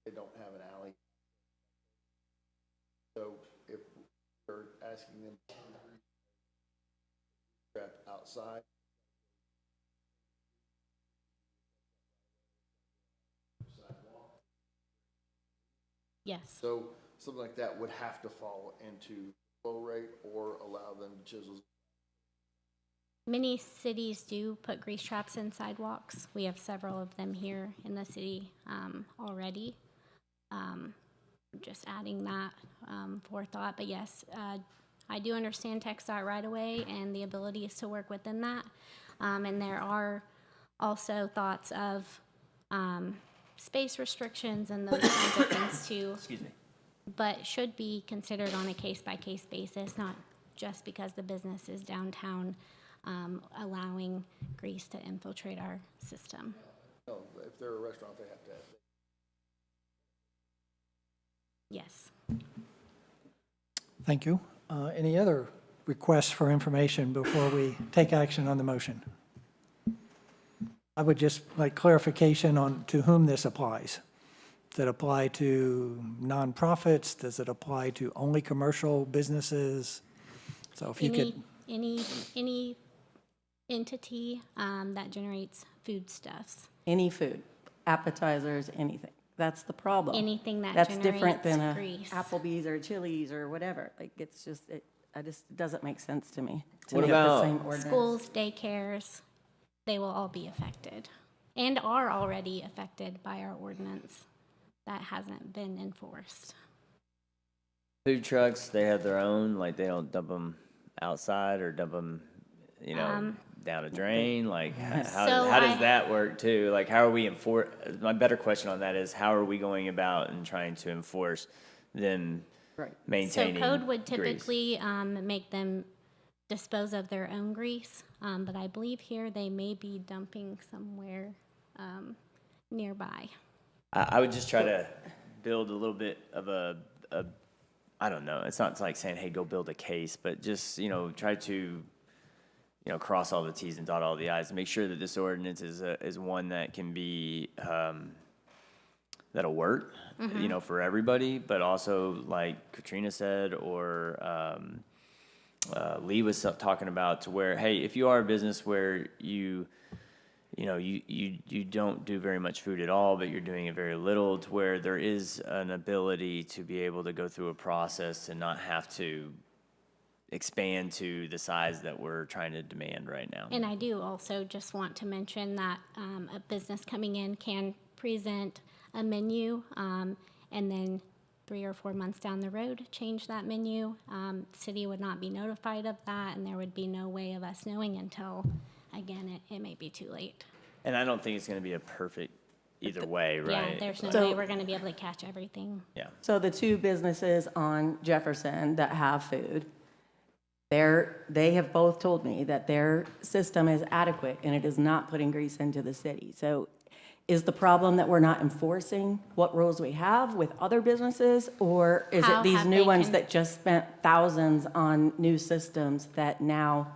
They don't have an alley. So if we're asking them to grab outside, Yes. so something like that would have to fall into flow rate or allow them to chisel. Many cities do put grease traps in sidewalks. We have several of them here in the city already. Just adding that forethought. But yes, I do understand TxDOT right away and the abilities to work within that. And there are also thoughts of space restrictions and those kinds of things too. Excuse me. But should be considered on a case-by-case basis, not just because the business is downtown, allowing grease to infiltrate our system. No, if they're a restaurant, they have to have. Yes. Thank you. Any other requests for information before we take action on the motion? I would just like clarification on to whom this applies. Does it apply to nonprofits? Does it apply to only commercial businesses? So if you could, Any entity that generates foodstuffs, Any food, appetizers, anything. That's the problem. anything that That's different than a generates grease. Applebee's or Chili's or whatever. Like, it's just, it doesn't make sense to me. To What make the about same ordinance. Schools, daycares, they will all be affected and are already affected by our ordinance that hasn't been enforced. Food trucks, they have their own, like they don't dump them outside or dump them, down a drain? Like, So how does I- that work too? Like, how are we my better question on that is, how are we going about and trying to enforce them Right. So maintaining code would grease? typically make them dispose of their own grease, but I believe here they may be dumping somewhere nearby. I would just try to build a little bit of I don't know, it's not like saying, hey, go build a case, but just, try to, cross all the Ts and dot all the Is, and make sure that this ordinance is one that can be, that'll work, for everybody, but also, like Katrina said, or Lee was talking about, to where, hey, if you are a business where you don't do very much food at all, but you're doing it very little, to where there is an ability to be able to go through a process and not have to expand to the size that we're trying to demand right now. And I do also just want to mention that a business coming in can present a menu and then 3 or 4 months down the road, change that menu. City would not be notified of that, and there would be no way of us knowing until, again, it may be too late. And I don't think it's going to be a perfect either way, right? Yeah, there's no So- way we're going to be able to catch everything. Yeah. So the two businesses on Jefferson that have food, they have both told me that their system is adequate and it is not putting grease into the city. So is the problem that we're not enforcing what rules we have with other businesses? Or is How it these have new they ones con- that just spent thousands on new systems that now,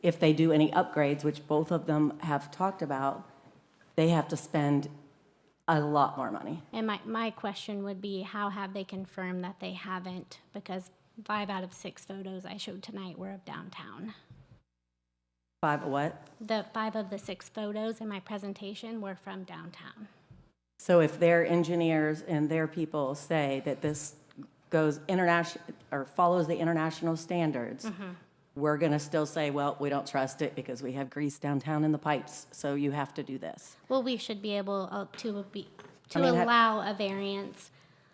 if they do any upgrades, which both of them have talked about, they have to spend a lot more money? And my question would be, how have they confirmed that they haven't? Because 5 out of 6 photos I showed tonight were of downtown. 5 of what? The 5 of the 6 photos in my presentation were from downtown. So if their engineers and their people say that this goes international, or follows the international standards, we're gonna still say, well, we don't trust it because we have grease downtown in the pipes, so you have to do this. Well, we should be able to I mean, allow a variance,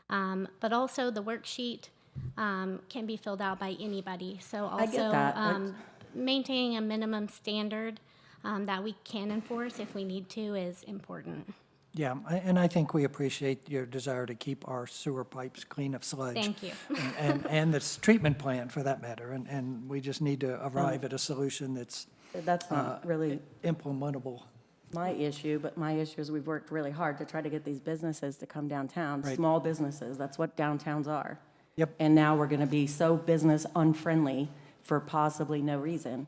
but also the worksheet can be filled out by anybody. So I get also that, but- maintaining a minimum standard that we can enforce if we need to is important. yeah, and I think we appreciate your desire to keep our sewer pipes clean of sludge. Thank you. And this treatment plan, for that matter, and we just need to arrive at a solution that's That's not really implementable. my issue, but my issue is we've worked really hard to try to get these businesses to come downtown, Right. small businesses, that's what downtowns are. Yep. And now we're gonna be so business unfriendly for possibly no reason.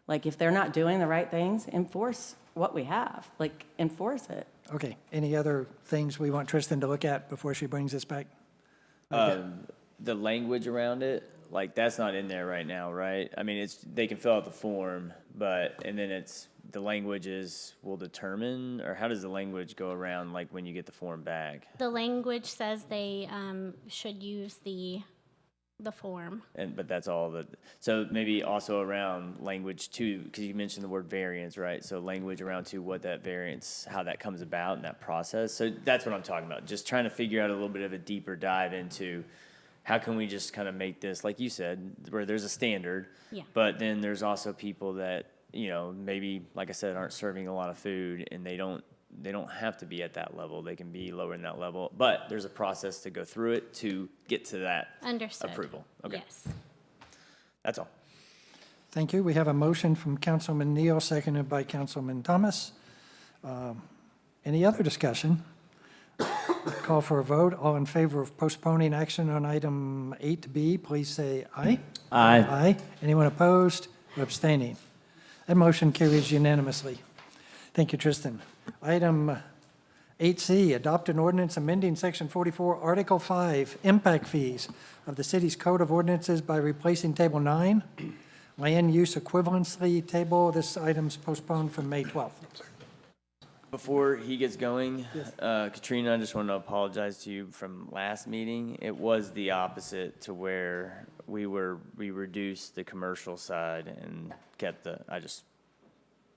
Like, if they're not doing the right things, enforce what we have, like, enforce it. Okay, any other things we want Tristan to look at before she brings this back? The language around it, like, that's not in there right now, right? I mean, they can fill out the form, and then the languages will determine, or how does the language go around, like, when you get the form back? The language says they should use the form. But that's all so maybe also around language too, because you mentioned the word variance, right? So language around to what that variance, how that comes about in that process. So that's what I'm talking about. Just trying to figure out a little bit of a deeper dive into how can we just kind of make this, like you said, where there's a standard, Yeah. but then there's also people that you know, maybe, like I said, aren't serving a lot of food, and they don't have to be at that level. They can be lower than that level, but there's a process to go through it to get to that Understood. approval. Okay, Yes. that's all. Thank you. We have a motion from Councilman Neal, seconded by Councilman Thomas. Any other discussion? Call for a vote. All in favor of postponing action on item 8B, please say aye. Aye. Aye. Anyone opposed or abstaining? That motion carries unanimously. Thank you, Tristan. Item 8C, adopt an ordinance amending Section 44, Article 5, impact fees of the city's Code of Ordinances by replacing Table 9, land use equivalency table. This item's postponed from May 12th. Before he gets going, Katrina, I just want to apologize to you from last meeting. It was the opposite to where we reduced the commercial side and kept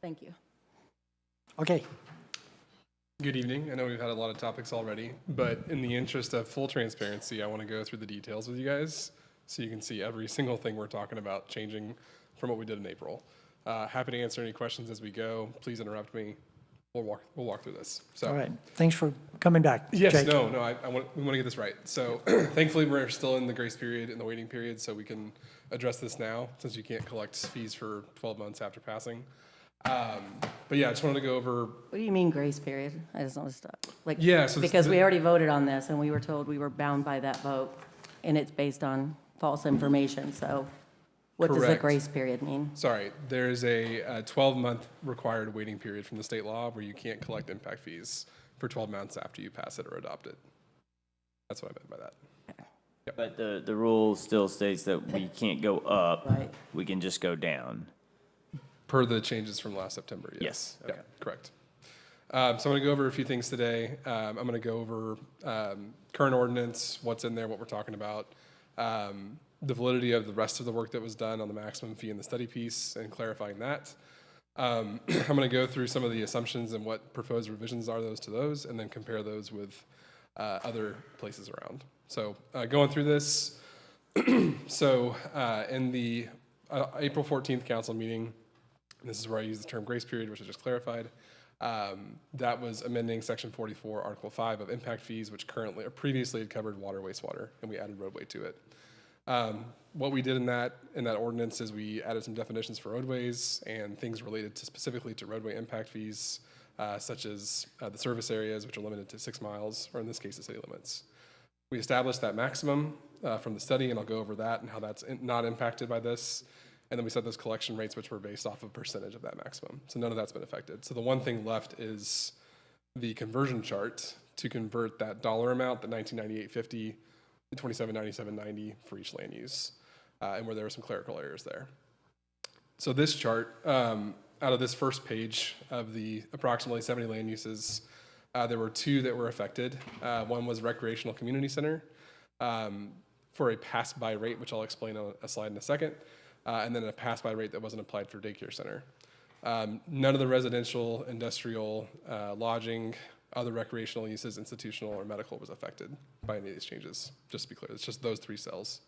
Thank you. Okay. Good evening. I know we've had a lot of topics already, but in the interest of full transparency, I want to go through the details with you guys so you can see every single thing we're talking about changing from what we did in April. Happy to answer any questions as we go. Please interrupt me. We'll walk through this. So. All right. Thanks for coming back. Yes, Jake. we want to get this right. So thankfully, we're still in the grace period and the waiting period, so we can address this now since you can't collect fees for 12 months after passing. But yeah, I just wanted to go over. What do you mean grace period? I just want to stop. Like, Yeah, so because we already voted on this and we were told we were bound by that vote and it's based on false information. So what does the Correct. grace period mean? Sorry, there's a 12-month required waiting period from the state law where you can't collect impact fees for 12 months after you pass it or adopt it. That's what I meant by that. But the rule still states that we can't go up. Right. We can just go down. Per the changes from last September, yes. Yes, Yeah, correct. So I'm going to go over a few things today. I'm going to go over current ordinance, what's in there, what we're talking about, the validity of the rest of the work that was done on the maximum fee in the study piece and clarifying that. I'm going to go through some of the assumptions and what proposed revisions are to those, and then compare those with other places around. So going through this, so in the April 14th council meeting, this is where I use the term grace period, which I just clarified. That was amending Section 44, Article 5 of impact fees, which previously had covered water, wastewater, and we added roadway to it. What we did in that ordinance is we added some definitions for roadways and things related to specifically to roadway impact fees, such as the service areas, which are limited to 6 miles, or in this case, the city limits. We established that maximum from the study, and I'll go over that and how that's not impacted by this. And then we set those collection rates, which were based off of a percentage of that maximum. So none of that's been affected. So the one thing left is the conversion chart to convert that dollar amount, the $1998.50 to $2797.90 for each land use, and where there were some clerical errors there. So this chart, out of this first page of the approximately 70 land uses, there were 2 that were affected. One was recreational community center for a pass-by rate, which I'll explain on a slide in a second. And then a pass-by rate that wasn't applied for daycare center. None of the residential, industrial, lodging, other recreational uses, institutional, or medical was affected by any of these changes. Just to be clear, it's just those 3 cells.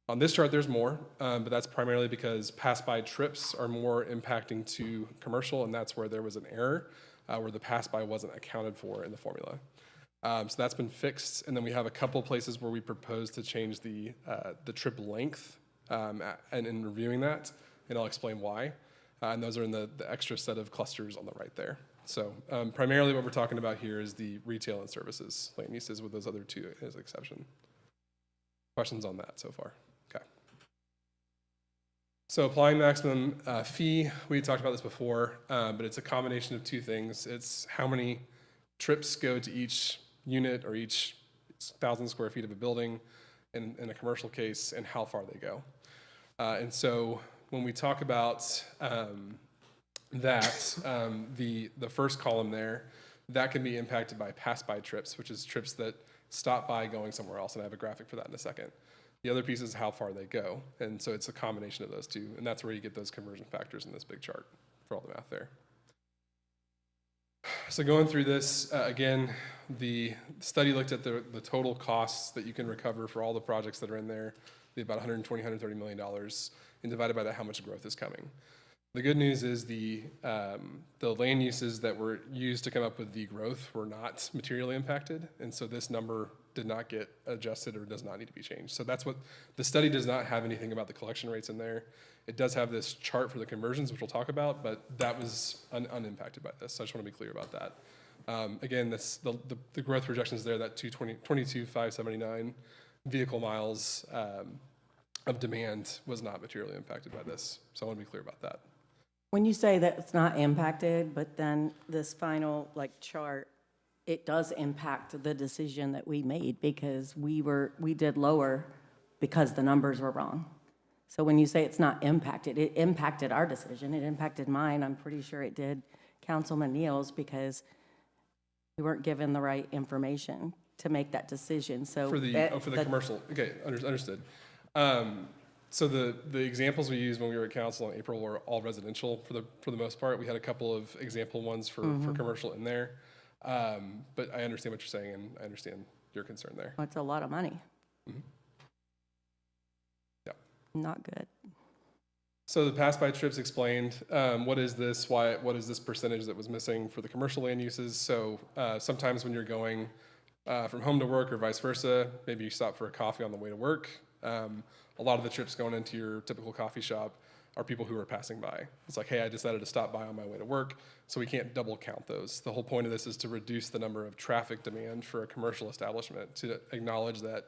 On this chart, there's more, but that's primarily because pass-by trips are more impacting to commercial, and that's where there was an error, where the pass-by wasn't accounted for in the formula. So that's been fixed, and then we have a couple places where we propose to change the trip length. And in reviewing that, and I'll explain why. And those are in the extra set of clusters on the right there. So primarily what we're talking about here is the retail and services land uses, with those other 2 as an exception. Questions on that so far? Okay. So applying maximum fee, we talked about this before, but it's a combination of 2 things. It's how many trips go to each unit or each 1,000 square feet of a building in a commercial case, and how far they go. And so when we talk about the first column there, that can be impacted by pass-by trips, which is trips that stop by going somewhere else, and I have a graphic for that in a second. The other piece is how far they go, and so it's a combination of those 2, and that's where you get those conversion factors in this big chart for all the math there. So going through this, again, the study looked at the total costs that you can recover for all the projects that are in there, about $120, $130 million, and divided by that how much growth is coming. The good news is the land uses that were used to come up with the growth were not materially impacted, and so this number did not get adjusted or does not need to be changed. So that's what, the study does not have anything about the collection rates in there. It does have this chart for the conversions, which we'll talk about, but that was unimpacted by this, so I just want to be clear about that. Again, that's the growth projections there, that 22,579 vehicle miles of demand was not materially impacted by this, so I want to be clear about that. When you say that it's not impacted, but then this final chart, it does impact the decision that we made because we did lower because the numbers were wrong. So when you say it's not impacted, it impacted our decision. It impacted mine. I'm pretty sure it did Councilman Neal's because we weren't given the right information to make that decision. So For the commercial, okay, understood. So the examples we used when we were at council in April were all residential for the most part. We had a couple of example ones for commercial in there. But I understand what you're saying, and I understand your concern there. It's a lot of money. Yeah. Not good. So the pass-by trips explained, what is this, what is this percentage that was missing for the commercial land uses? So sometimes when you're going from home to work or vice versa, maybe you stop for a coffee on the way to work. A lot of the trips going into your typical coffee shop are people who are passing by. It's like, hey, I decided to stop by on my way to work, so we can't double count those. The whole point of this is to reduce the number of traffic demand for a commercial establishment, to acknowledge that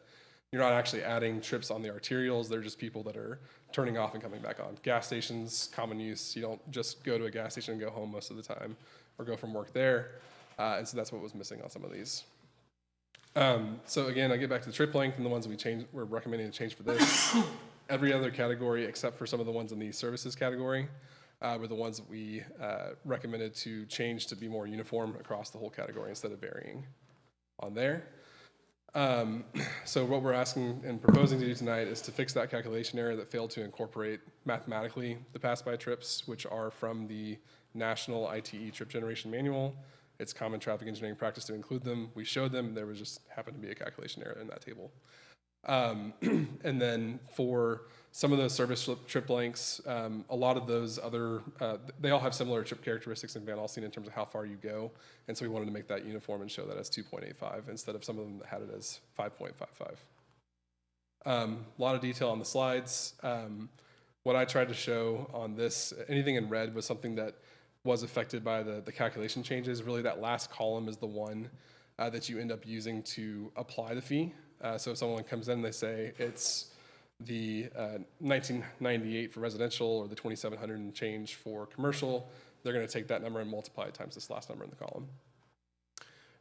you're not actually adding trips on the arterials, they're just people that are turning off and coming back on. Gas stations, common use, you don't just go to a gas station and go home most of the time, or go from work there, and so that's what was missing on some of these. So again, I get back to the trip length and the ones we're recommending to change for this. Every other category except for some of the ones in the services category were the ones that we recommended to change to be more uniform across the whole category instead of varying on there. So what we're asking and proposing to do tonight is to fix that calculation error that failed to incorporate mathematically the pass-by trips, which are from the National ITE Trip Generation Manual. It's common traffic engineering practice to include them. We showed them, there was just happened to be a calculation error in that table. And then for some of those service trip lengths, a lot of those other, they all have similar trip characteristics in Van Alstyne in terms of how far you go. And so we wanted to make that uniform and show that as 2.85 instead of some of them that had it as 5.55. A lot of detail on the slides. What I tried to show on this, anything in red was something that was affected by the calculation changes. Really, that last column is the one that you end up using to apply the fee. So if someone comes in and they say it's the 1998 for residential or the 2,700 and change for commercial, they're going to take that number and multiply it times this last number in the column.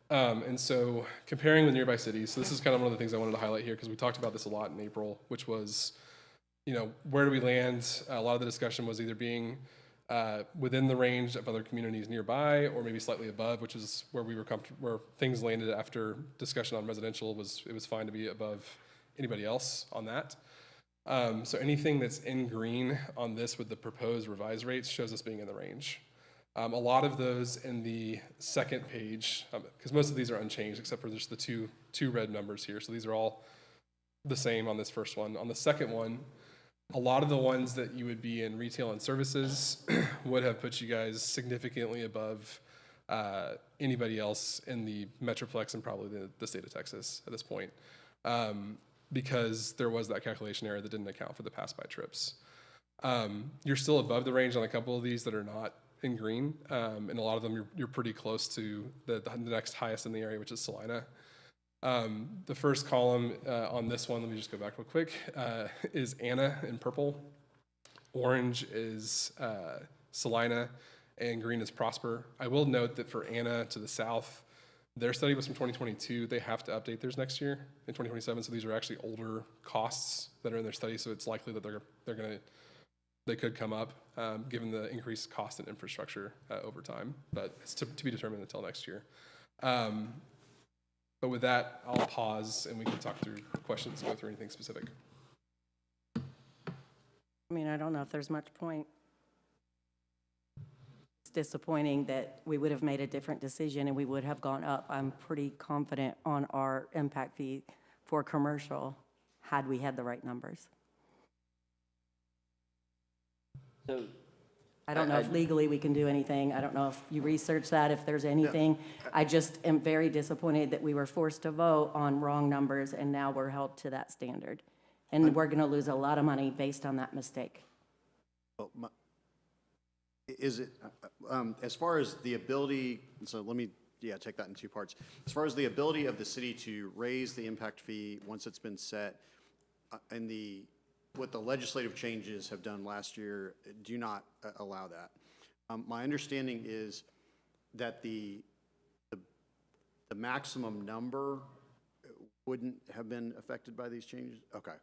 And so comparing with nearby cities, so this is kind of one of the things I wanted to highlight here because we talked about this a lot in April, which was, where do we land? A lot of the discussion was either being within the range of other communities nearby or maybe slightly above, which is where we were comfortable, where things landed after discussion on residential it was fine to be above anybody else on that. So anything that's in green on this with the proposed revised rates shows us being in the range. A lot of those in the second page, because most of these are unchanged except for just the two red numbers here. So these are all the same on this first one. On the second one, a lot of the ones that you would be in retail and services would have put you guys significantly above anybody else in the Metroplex and probably the state of Texas at this point, because there was that calculation error that didn't account for the pass-by trips. You're still above the range on a couple of these that are not in green, and a lot of them you're pretty close to the next highest in the area, which is Salina. The first column on this one, let me just go back real quick, is Anna in purple. Orange is Salina, and green is Prosper. I will note that for Anna to the south, their study was from 2022. They have to update theirs next year in 2027, so these are actually older costs that are in their study, so it's likely that they could come up given the increased cost in infrastructure over time, but it's to be determined until next year. But with that, I'll pause and we can talk through questions and go through anything specific. I don't know if there's much point. It's disappointing that we would have made a different decision and we would have gone up. I'm pretty confident on our impact fee for commercial had we had the right numbers. So I don't know if legally we can do anything. I don't know if you researched that, if there's anything. I just am very disappointed that we were forced to vote on wrong numbers, and now we're held to that standard. And we're going to lose a lot of money based on that mistake. Well, is it, as far as the ability, so let me, take that in two parts. As far as the ability of the city to raise the impact fee once it's been set, and what the legislative changes have done last year do not allow that. My understanding is that the maximum number wouldn't have been affected by these changes? Okay,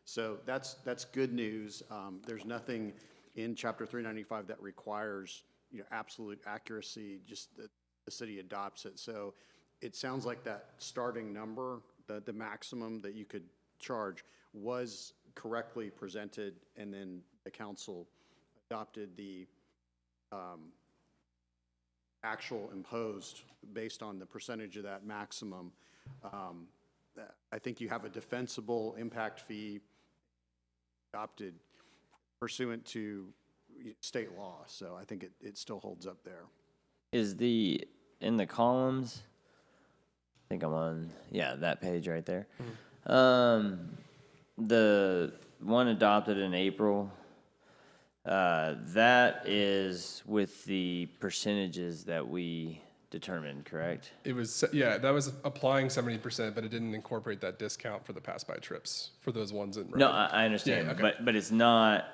so that's good news. There's nothing in Chapter 395 that requires, absolute accuracy, just that the city adopts it. So it sounds like that starting number, the maximum that you could charge, was correctly presented, and then the council adopted the actual imposed based on the percentage of that maximum. I think you have a defensible impact fee adopted pursuant to state law, so I think it still holds up there. Is in the columns, I think I'm on, that page right there. The one adopted in April, that is with the percentages that we determined, correct? It was, that was applying 70%, but it didn't incorporate that discount for the pass-by trips for those ones in red. No, I understand, Yeah, okay. but it's not,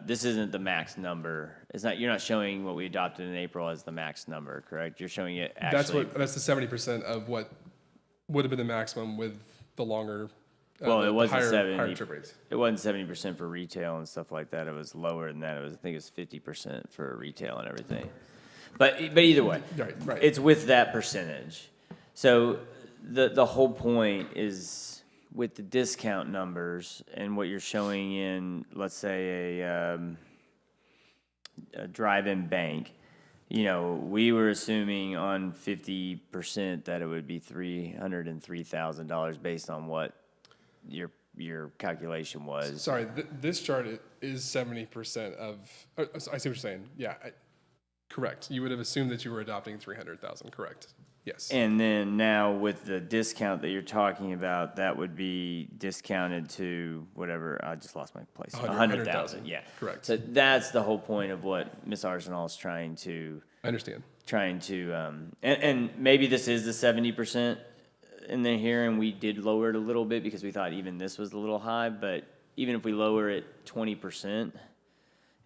this isn't the max number. It's not, you're not showing what we adopted in April as the max number, correct? You're showing it actually. That's the 70% of what would have been the maximum with the longer, Well, it the wasn't higher trip rates. It wasn't 70% for retail and stuff like that. It was lower than that. I think it was 50% for retail and everything. But either way, Right. it's with that percentage. So the whole point is with the discount numbers and what you're showing in, let's say a drive-in bank. We were assuming on 50% that it would be $303,000 based on what your calculation was. Sorry, this chart is 70% of, I see what you're saying. Yeah, correct. You would have assumed that you were adopting 300,000, correct? Yes. And then now with the discount that you're talking about, that would be discounted to whatever, I just lost my place. 100,000, yeah. Correct. So that's the whole point of what Ms. Arsenal is trying to. I understand. And maybe this is the 70% in the here, and we did lower it a little bit because we thought even this was a little high, but even if we lower it 20%,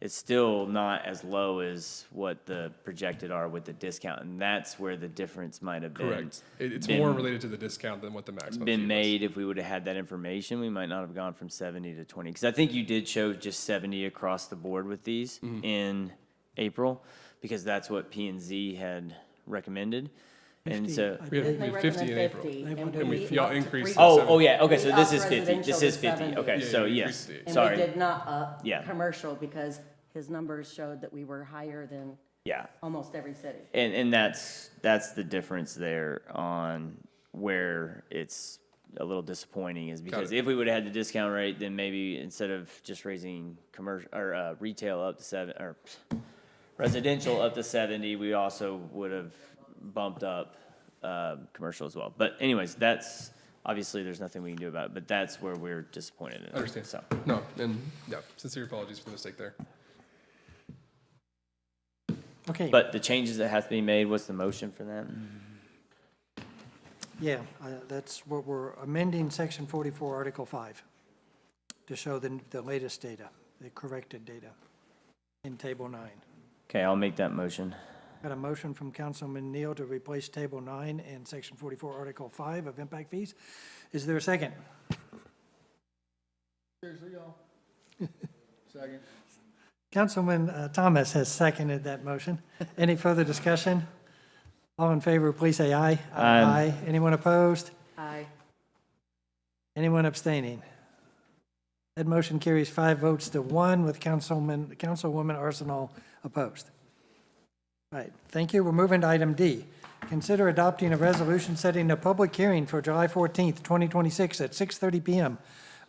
it's still not as low as what the projected are with the discount, and that's where the difference might have been. Correct. It's more related to the discount than what the maximum fee been was. made. If we would have had that information, we might not have gone from 70 to 20. Because I think you did show just 70 across the board with these in April, because that's what P&Z had recommended. And 50, so, We had They 50 in recommend April. 50, And we, upped y'all to increased. three- to 70. yeah, okay, so We this upped is 50. This residential is to 50. 70. Okay, Yeah, so you yes, increased it. And sorry. we did not up Yeah. commercial because his numbers showed that we were higher than Yeah. almost every city. And that's the difference there on where it's a little disappointing is because it. if we would have had the discount rate, then maybe instead of just raising commercial or retail up to 7 or residential up to 70, we also would have bumped up commercial as well. But anyways, that's obviously there's nothing we can do about it, but that's where we're disappointed in it. Understand. So. No, and sincere apologies for the mistake there. Okay, But the changes that have to be made, what's the motion for that? yeah, that's what we're amending Section 44, Article 5, to show the latest data, the corrected data in Table 9. Okay, I'll make that motion. Got a motion from Councilman Neal to replace Table 9 and Section 44, Article 5 of impact fees. Is there a second? Seriously, y'all? Second. Councilman Thomas has seconded that motion. Any further discussion? All in favor, please say aye. Aye. Anyone opposed? Aye. Anyone abstaining? That motion carries 5 votes to 1 with Councilwoman Arsenal opposed. All right, thank you. We're moving to item D. Consider adopting a resolution setting a public hearing for July 14th, 2026 at 6:30 PM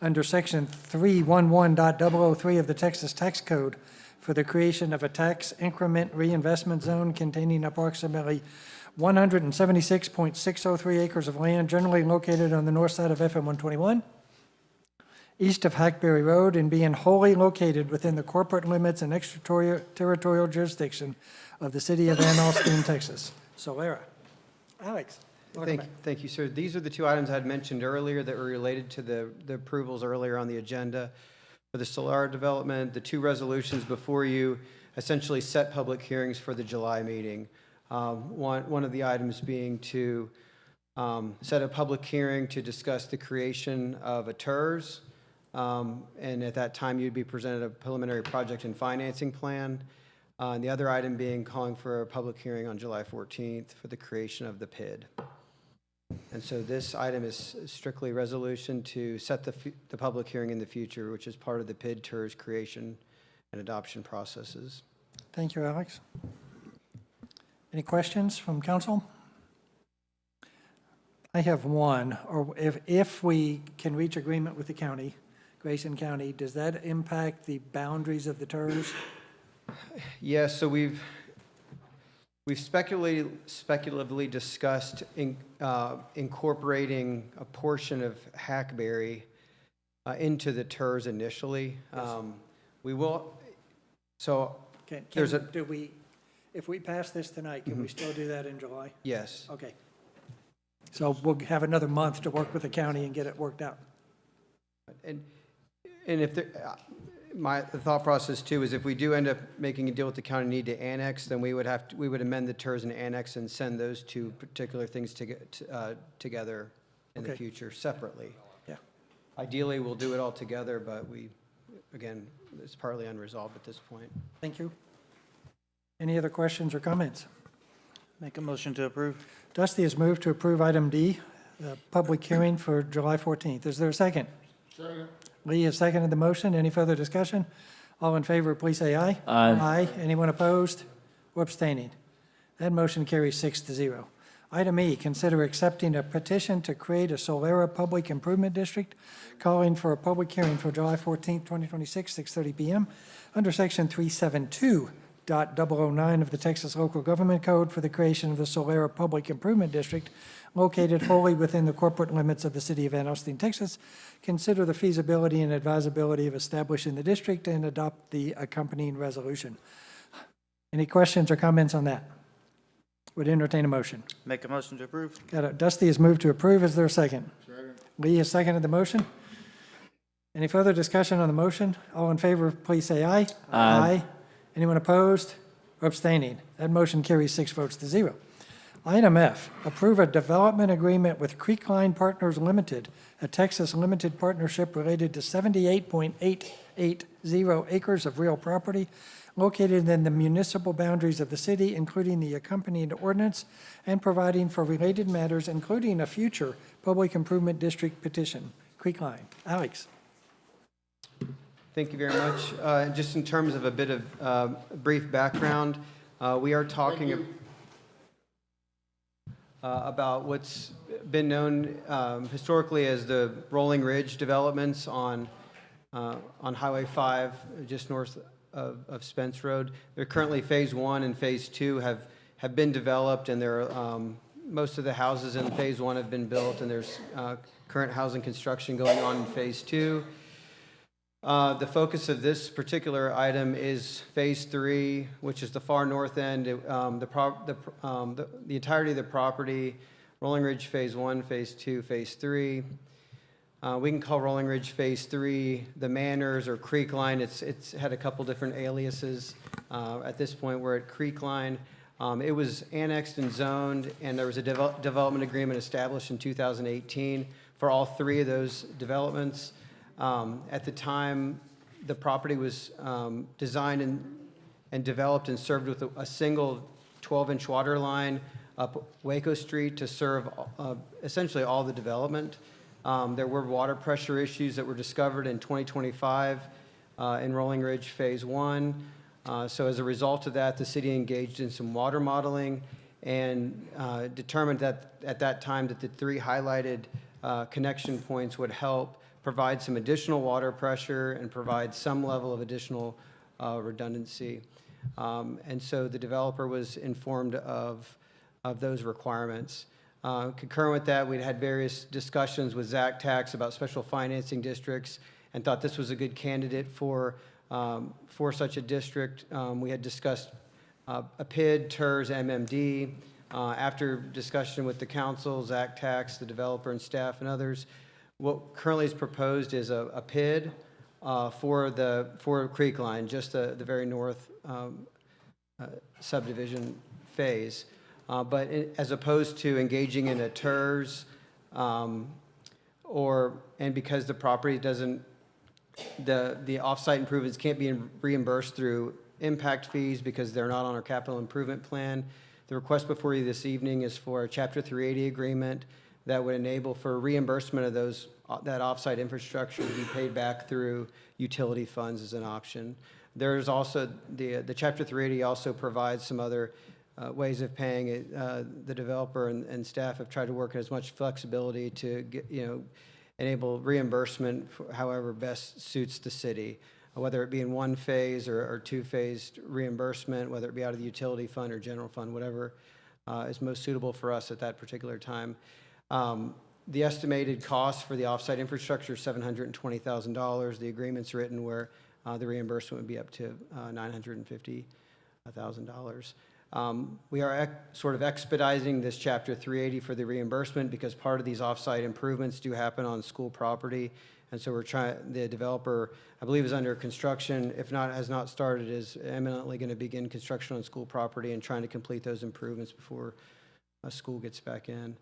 under Section 311.003 of the Texas Tax Code for the creation of a tax increment reinvestment zone containing approximately 176.603 acres of land generally located on the north side of FM 121, east of Hackberry Road, and being wholly located within the corporate limits and extraterritorial jurisdiction of the city of Van Alstyne, Texas. Solera. Alex, welcome back. Thank you, sir. These are the two items I had mentioned earlier that were related to the approvals earlier on the agenda. For the Solara development, the two resolutions before you essentially set public hearings for the July meeting. One of the items being to set a public hearing to discuss the creation of a TERS, and at that time, you'd be presented a preliminary project and financing plan. And the other item being calling for a public hearing on July 14th for the creation of the PID. And so this item is strictly resolution to set the public hearing in the future, which is part of the PID TERS creation and adoption processes. Thank you, Alex. Any questions from council? I have one, or if we can reach agreement with the county, Grayson County, does that impact the boundaries of the TERS? Yes, so we've speculatively discussed incorporating a portion of Hackberry into the TERS initially. We will, so there's a, if we pass this tonight, can we still do that in July? yes. Okay. So we'll have another month to work with the county and get it worked out. And if there, the thought process too is if we do end up making a deal with the county need to annex, then we would amend the TERS and annex and send those two particular things together in the Okay. future separately. Yeah. Ideally, we'll do it all together, but again, it's partly unresolved at this point. Thank you. Any other questions or comments? Make a motion to approve. Dusty has moved to approve item D, the public hearing for July 14th. Is there a second? Second. Lee has seconded the motion. Any further discussion? All in favor, please say aye. Aye. Aye. Anyone opposed or abstaining? That motion carries 6-0. Item E, consider accepting a petition to create a Solera Public Improvement District, calling for a public hearing for July 14th, 2026, 6:30 PM, under Section 372.009 of the Texas Local Government Code for the creation of the Solera Public Improvement District located wholly within the corporate limits of the city of Van Alstyne, Texas. Consider the feasibility and advisability of establishing the district and adopt the accompanying resolution. Any questions or comments on that? Would entertain a motion. Make a motion to approve. Dusty has moved to approve. Is there a second? Second. Lee has seconded the motion. Any further discussion on the motion? All in favor, please say aye. Aye. Anyone opposed or abstaining? That motion carries 6-0. Item F, approve a development agreement with Creekline Partners Limited, a Texas limited partnership related to 78.880 acres of real property located in the municipal boundaries of the city, including the accompanying ordinance, and providing for related matters, including a future public improvement district petition. Creekline. Alex. Thank you very much. Just in terms of a bit of brief background, we are talking about what's been known historically as the Rolling Ridge developments on Highway 5, just north of Spence Road. They're currently Phase 1 and Phase 2 have been developed, and most of the houses in Phase 1 have been built, and there's current housing construction going on in Phase 2. The focus of this particular item is Phase 3, which is the far north end. The entirety of the property, Rolling Ridge Phase 1, Phase 2, Phase 3. We can call Rolling Ridge Phase 3 the Manors or Creekline. It's had a couple different aliases. At this point, we're at Creekline. It was annexed and zoned, and there was a development agreement established in 2018 for all three of those developments. At the time, the property was designed and developed and served with a single 12-inch water line up Waco Street to serve essentially all the development. There were water pressure issues that were discovered in 2025 in Rolling Ridge Phase 1. So as a result of that, the city engaged in some water modeling and determined that at that time that the three highlighted connection points would help provide some additional water pressure and provide some level of additional redundancy. And so the developer was informed of those requirements. Concurrent with that, we'd had various discussions with Zach Tax about special financing districts and thought this was a good candidate for such a district. We had discussed a PID, TERS, MMD. After discussion with the council, Zach Tax, the developer and staff and others, what currently is proposed is a PID for Creek Line, just the very north subdivision phase. But as opposed to engaging in a TERS, and because the property doesn't, the off-site improvements can't be reimbursed through impact fees because they're not on our capital improvement plan. The request before you this evening is for a Chapter 380 agreement that would enable for reimbursement of that off-site infrastructure to be paid back through utility funds as an option. There's also, the Chapter 380 also provides some other ways of paying it. The developer and staff have tried to work as much flexibility to get, enable reimbursement for however best suits the city, whether it be in one phase or two-phased reimbursement, whether it be out of the utility fund or general fund, whatever is most suitable for us at that particular time. The estimated cost for the offsite infrastructure is $720,000. The agreement's written where the reimbursement would be up to $950,000. We are sort of expediting this Chapter 380 for the reimbursement because part of these off-site improvements do happen on school property. And so the developer, I believe, is under construction, if not, has not started, is imminently going to begin construction on school property and trying to complete those improvements before a school gets back in.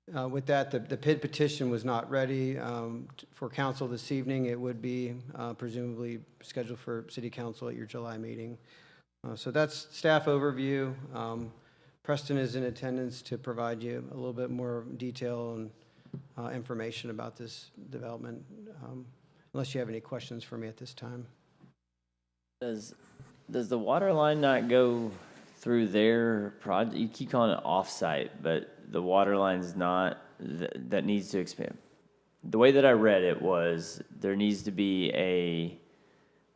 With that, the PID petition was not ready for council this evening. It would be presumably scheduled for city council at your July meeting. So that's staff overview. Preston is in attendance to provide you a little bit more detail and information about this development, unless you have any questions for me at this time. Does the water line not go through their project? You keep calling it off-site, but the water line's not, that needs to expand. The way that I read it was there needs to be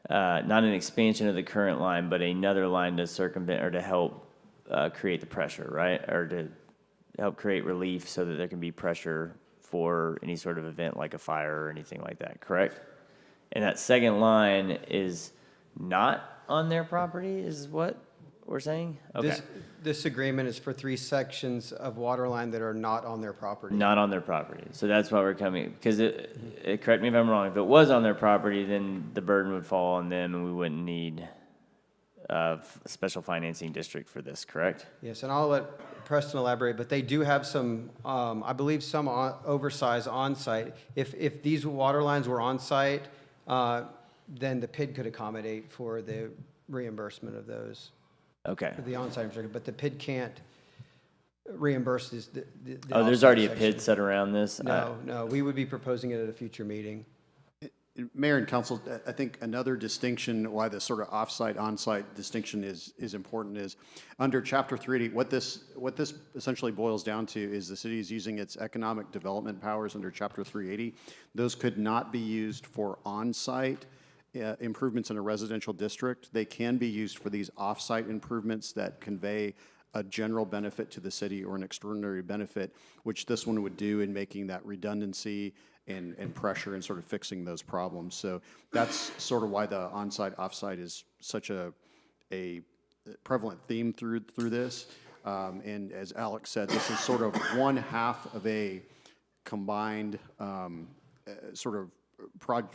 not an expansion of the current line, but another line to circumvent or to help create the pressure, right? Or to help create relief so that there can be pressure for any sort of event like a fire or anything like that, correct? And that second line is not on their property, is what we're saying? Okay. This agreement is for 3 sections of water line that are not on their property. Not on their property. So that's why we're coming, because correct me if I'm wrong, if it was on their property, then the burden would fall on them and we wouldn't need a special financing district for this, correct? Yes, and I'll let Preston elaborate, but they do have some, I believe some oversize on-site. If these water lines were on-site, then the PID could accommodate for the reimbursement of those. Okay. For the on-site infrastructure, but the PID can't reimburse this. Oh, there's already a PID set around this? No, we would be proposing it at a future meeting. Mayor and council, I think another distinction why the sort of off-site, on-site distinction is important is under Chapter 380, what this essentially boils down to is the city is using its economic development powers under Chapter 380. Those could not be used for on-site improvements in a residential district. They can be used for these off-site improvements that convey a general benefit to the city or an extraordinary benefit, which this one would do in making that redundancy and pressure and sort of fixing those problems. So that's sort of why the on-site, off-site is such a prevalent theme through this. And as Alex said, this is sort of one half of a combined sort of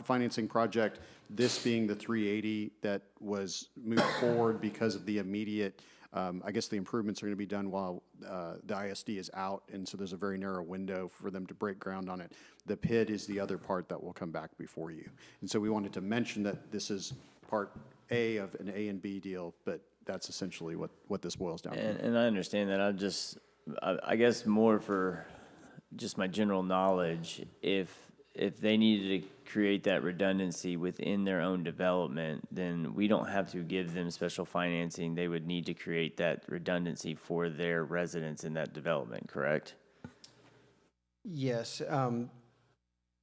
financing project, this being the 380 that was moved forward because of the immediate, I guess the improvements are going to be done while the ISD is out, and so there's a very narrow window for them to break ground on it. The PID is the other part that will come back before you. And so we wanted to mention that this is part A of an A and B deal, but that's essentially what this boils down to. And I understand that. I guess more for just my general knowledge, if they needed to create that redundancy within their own development, then we don't have to give them special financing. They would need to create that redundancy for their residents in that development, correct? Yes.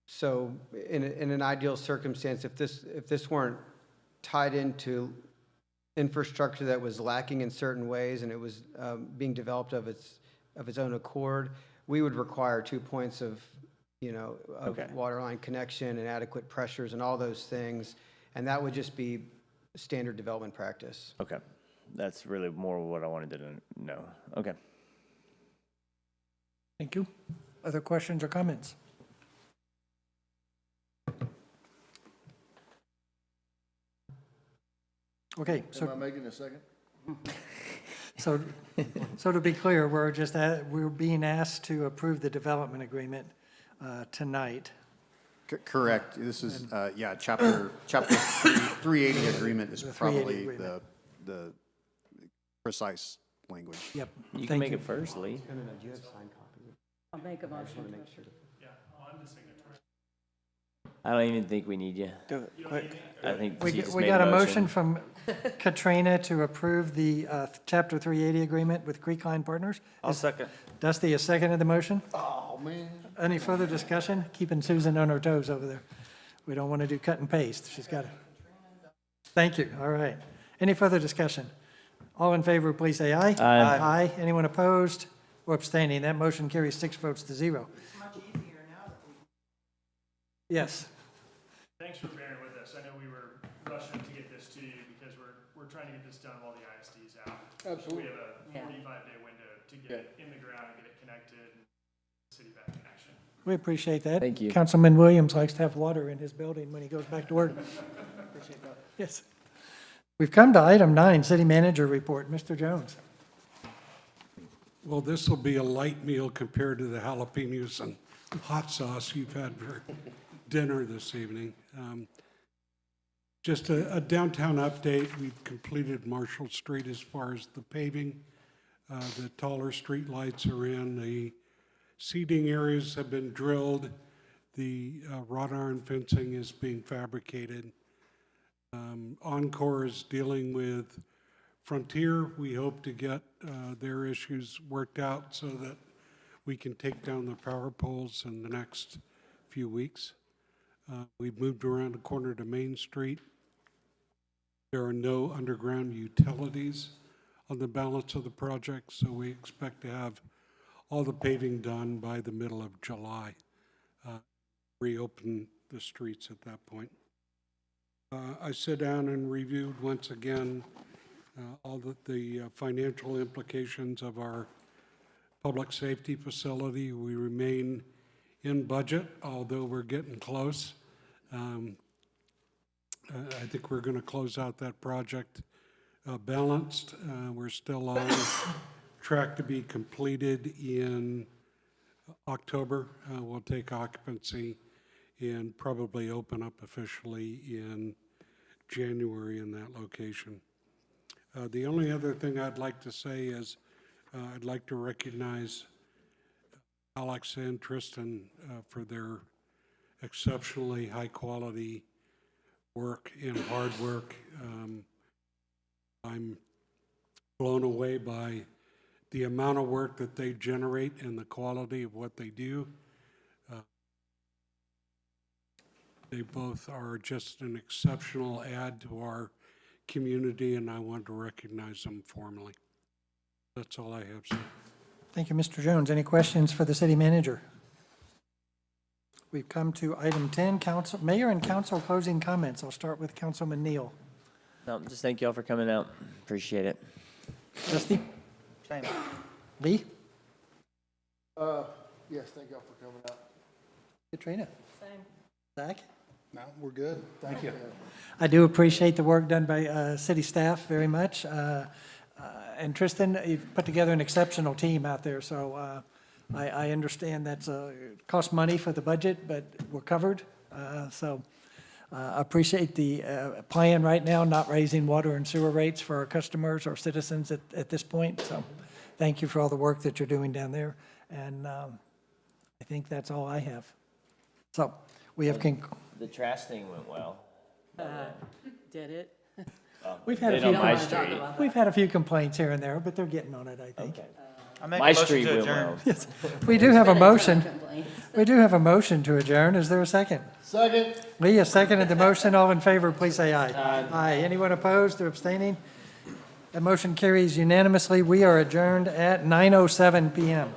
So in an ideal circumstance, if this weren't tied into infrastructure that was lacking in certain ways and it was being developed of its own accord, we would require 2 points of, of Okay. water line connection and adequate pressures and all those things. And that would just be standard development practice. Okay. That's really more what I wanted to know. Okay. Thank you. Other questions or comments? Okay, Am I making a second? so to be clear, we're being asked to approve the development agreement tonight. Correct. This is, chapter 380 agreement is The 380 probably agreement. the precise language. Yep. You can Thank make it first, Lee. I'll make a motion. I don't even think we need you. Do it quick. I think We she just we made got a a motion from Katrina to approve the Chapter 380 agreement with Creek Line Partners. I'll second. Dusty, a second of the motion? Oh, man. Any further discussion? Keeping Susan on her toes over there. We don't want to do cut and paste. She's got to. Thank you. All right. Any further discussion? All in favor, please say aye. Aye. Aye. Anyone opposed or abstaining? That motion carries 6 votes to 0. Yes. Thanks for bearing with us. I know we were rushing to get this to you because we're trying to get this done while the ISD's out. Absolutely. We have a 45-day window to get it in the ground and get it connected and city back in action. We appreciate that. Thank you. Councilman Williams likes to have water in his building when he goes back to work. Appreciate that. Yes. We've come to item 9, City Manager Report. Mr. Jones. Well, this will be a light meal compared to the jalapenos and hot sauce you've had for dinner this evening. Just a downtown update. We've completed Marshall Street as far as the paving. The taller street lights are in. The seating areas have been drilled. The wrought iron fencing is being fabricated. Encore is dealing with Frontier. We hope to get their issues worked out so that we can take down the power poles in the next few weeks. We've moved around the corner to Main Street. There are no underground utilities on the balance of the project, so we expect to have all the paving done by the middle of July. Reopen the streets at that point. I sat down and reviewed once again all the financial implications of our public safety facility. We remain in budget, although we're getting close. I think we're going to close out that project balanced. We're still on track to be completed in October. We'll take occupancy and probably open up officially in January in that location. The only other thing I'd like to say is I'd like to recognize Alex and Tristan for their exceptionally high-quality work and hard work. I'm blown away by the amount of work that they generate and the quality of what they do. They both are just an exceptional add to our community, and I want to recognize them formally. That's all I have, sir. Thank you, Mr. Jones. Any questions for the city manager? We've come to item 10, mayor and council closing comments. I'll start with Councilman Neal. No, just thank you all for coming out. Appreciate it. Dusty? Same. Lee? Yes, thank y'all for coming out. Katrina? Same. Zach? No, we're good. Thank you. I do appreciate the work done by city staff very much. And Tristan, you've put together an exceptional team out there, so I understand that's cost money for the budget, but we're covered. So appreciate the plan right now, not raising water and sewer rates for our customers or citizens at this point. So thank you for all the work that you're doing down there. And I think that's all I have. So we have, The trash thing went well. Did it? we've had They know my a street. few, we've had a few complaints here and there, but they're getting on it, I think. Okay. I make a My motion street to will adjourn. well. We do have a motion. We do have a motion to adjourn. Is there a second? Second. Lee has seconded the motion. All in favor, please say aye. Aye. Anyone opposed or abstaining? The motion carries unanimously. We are adjourned at 9:07 PM.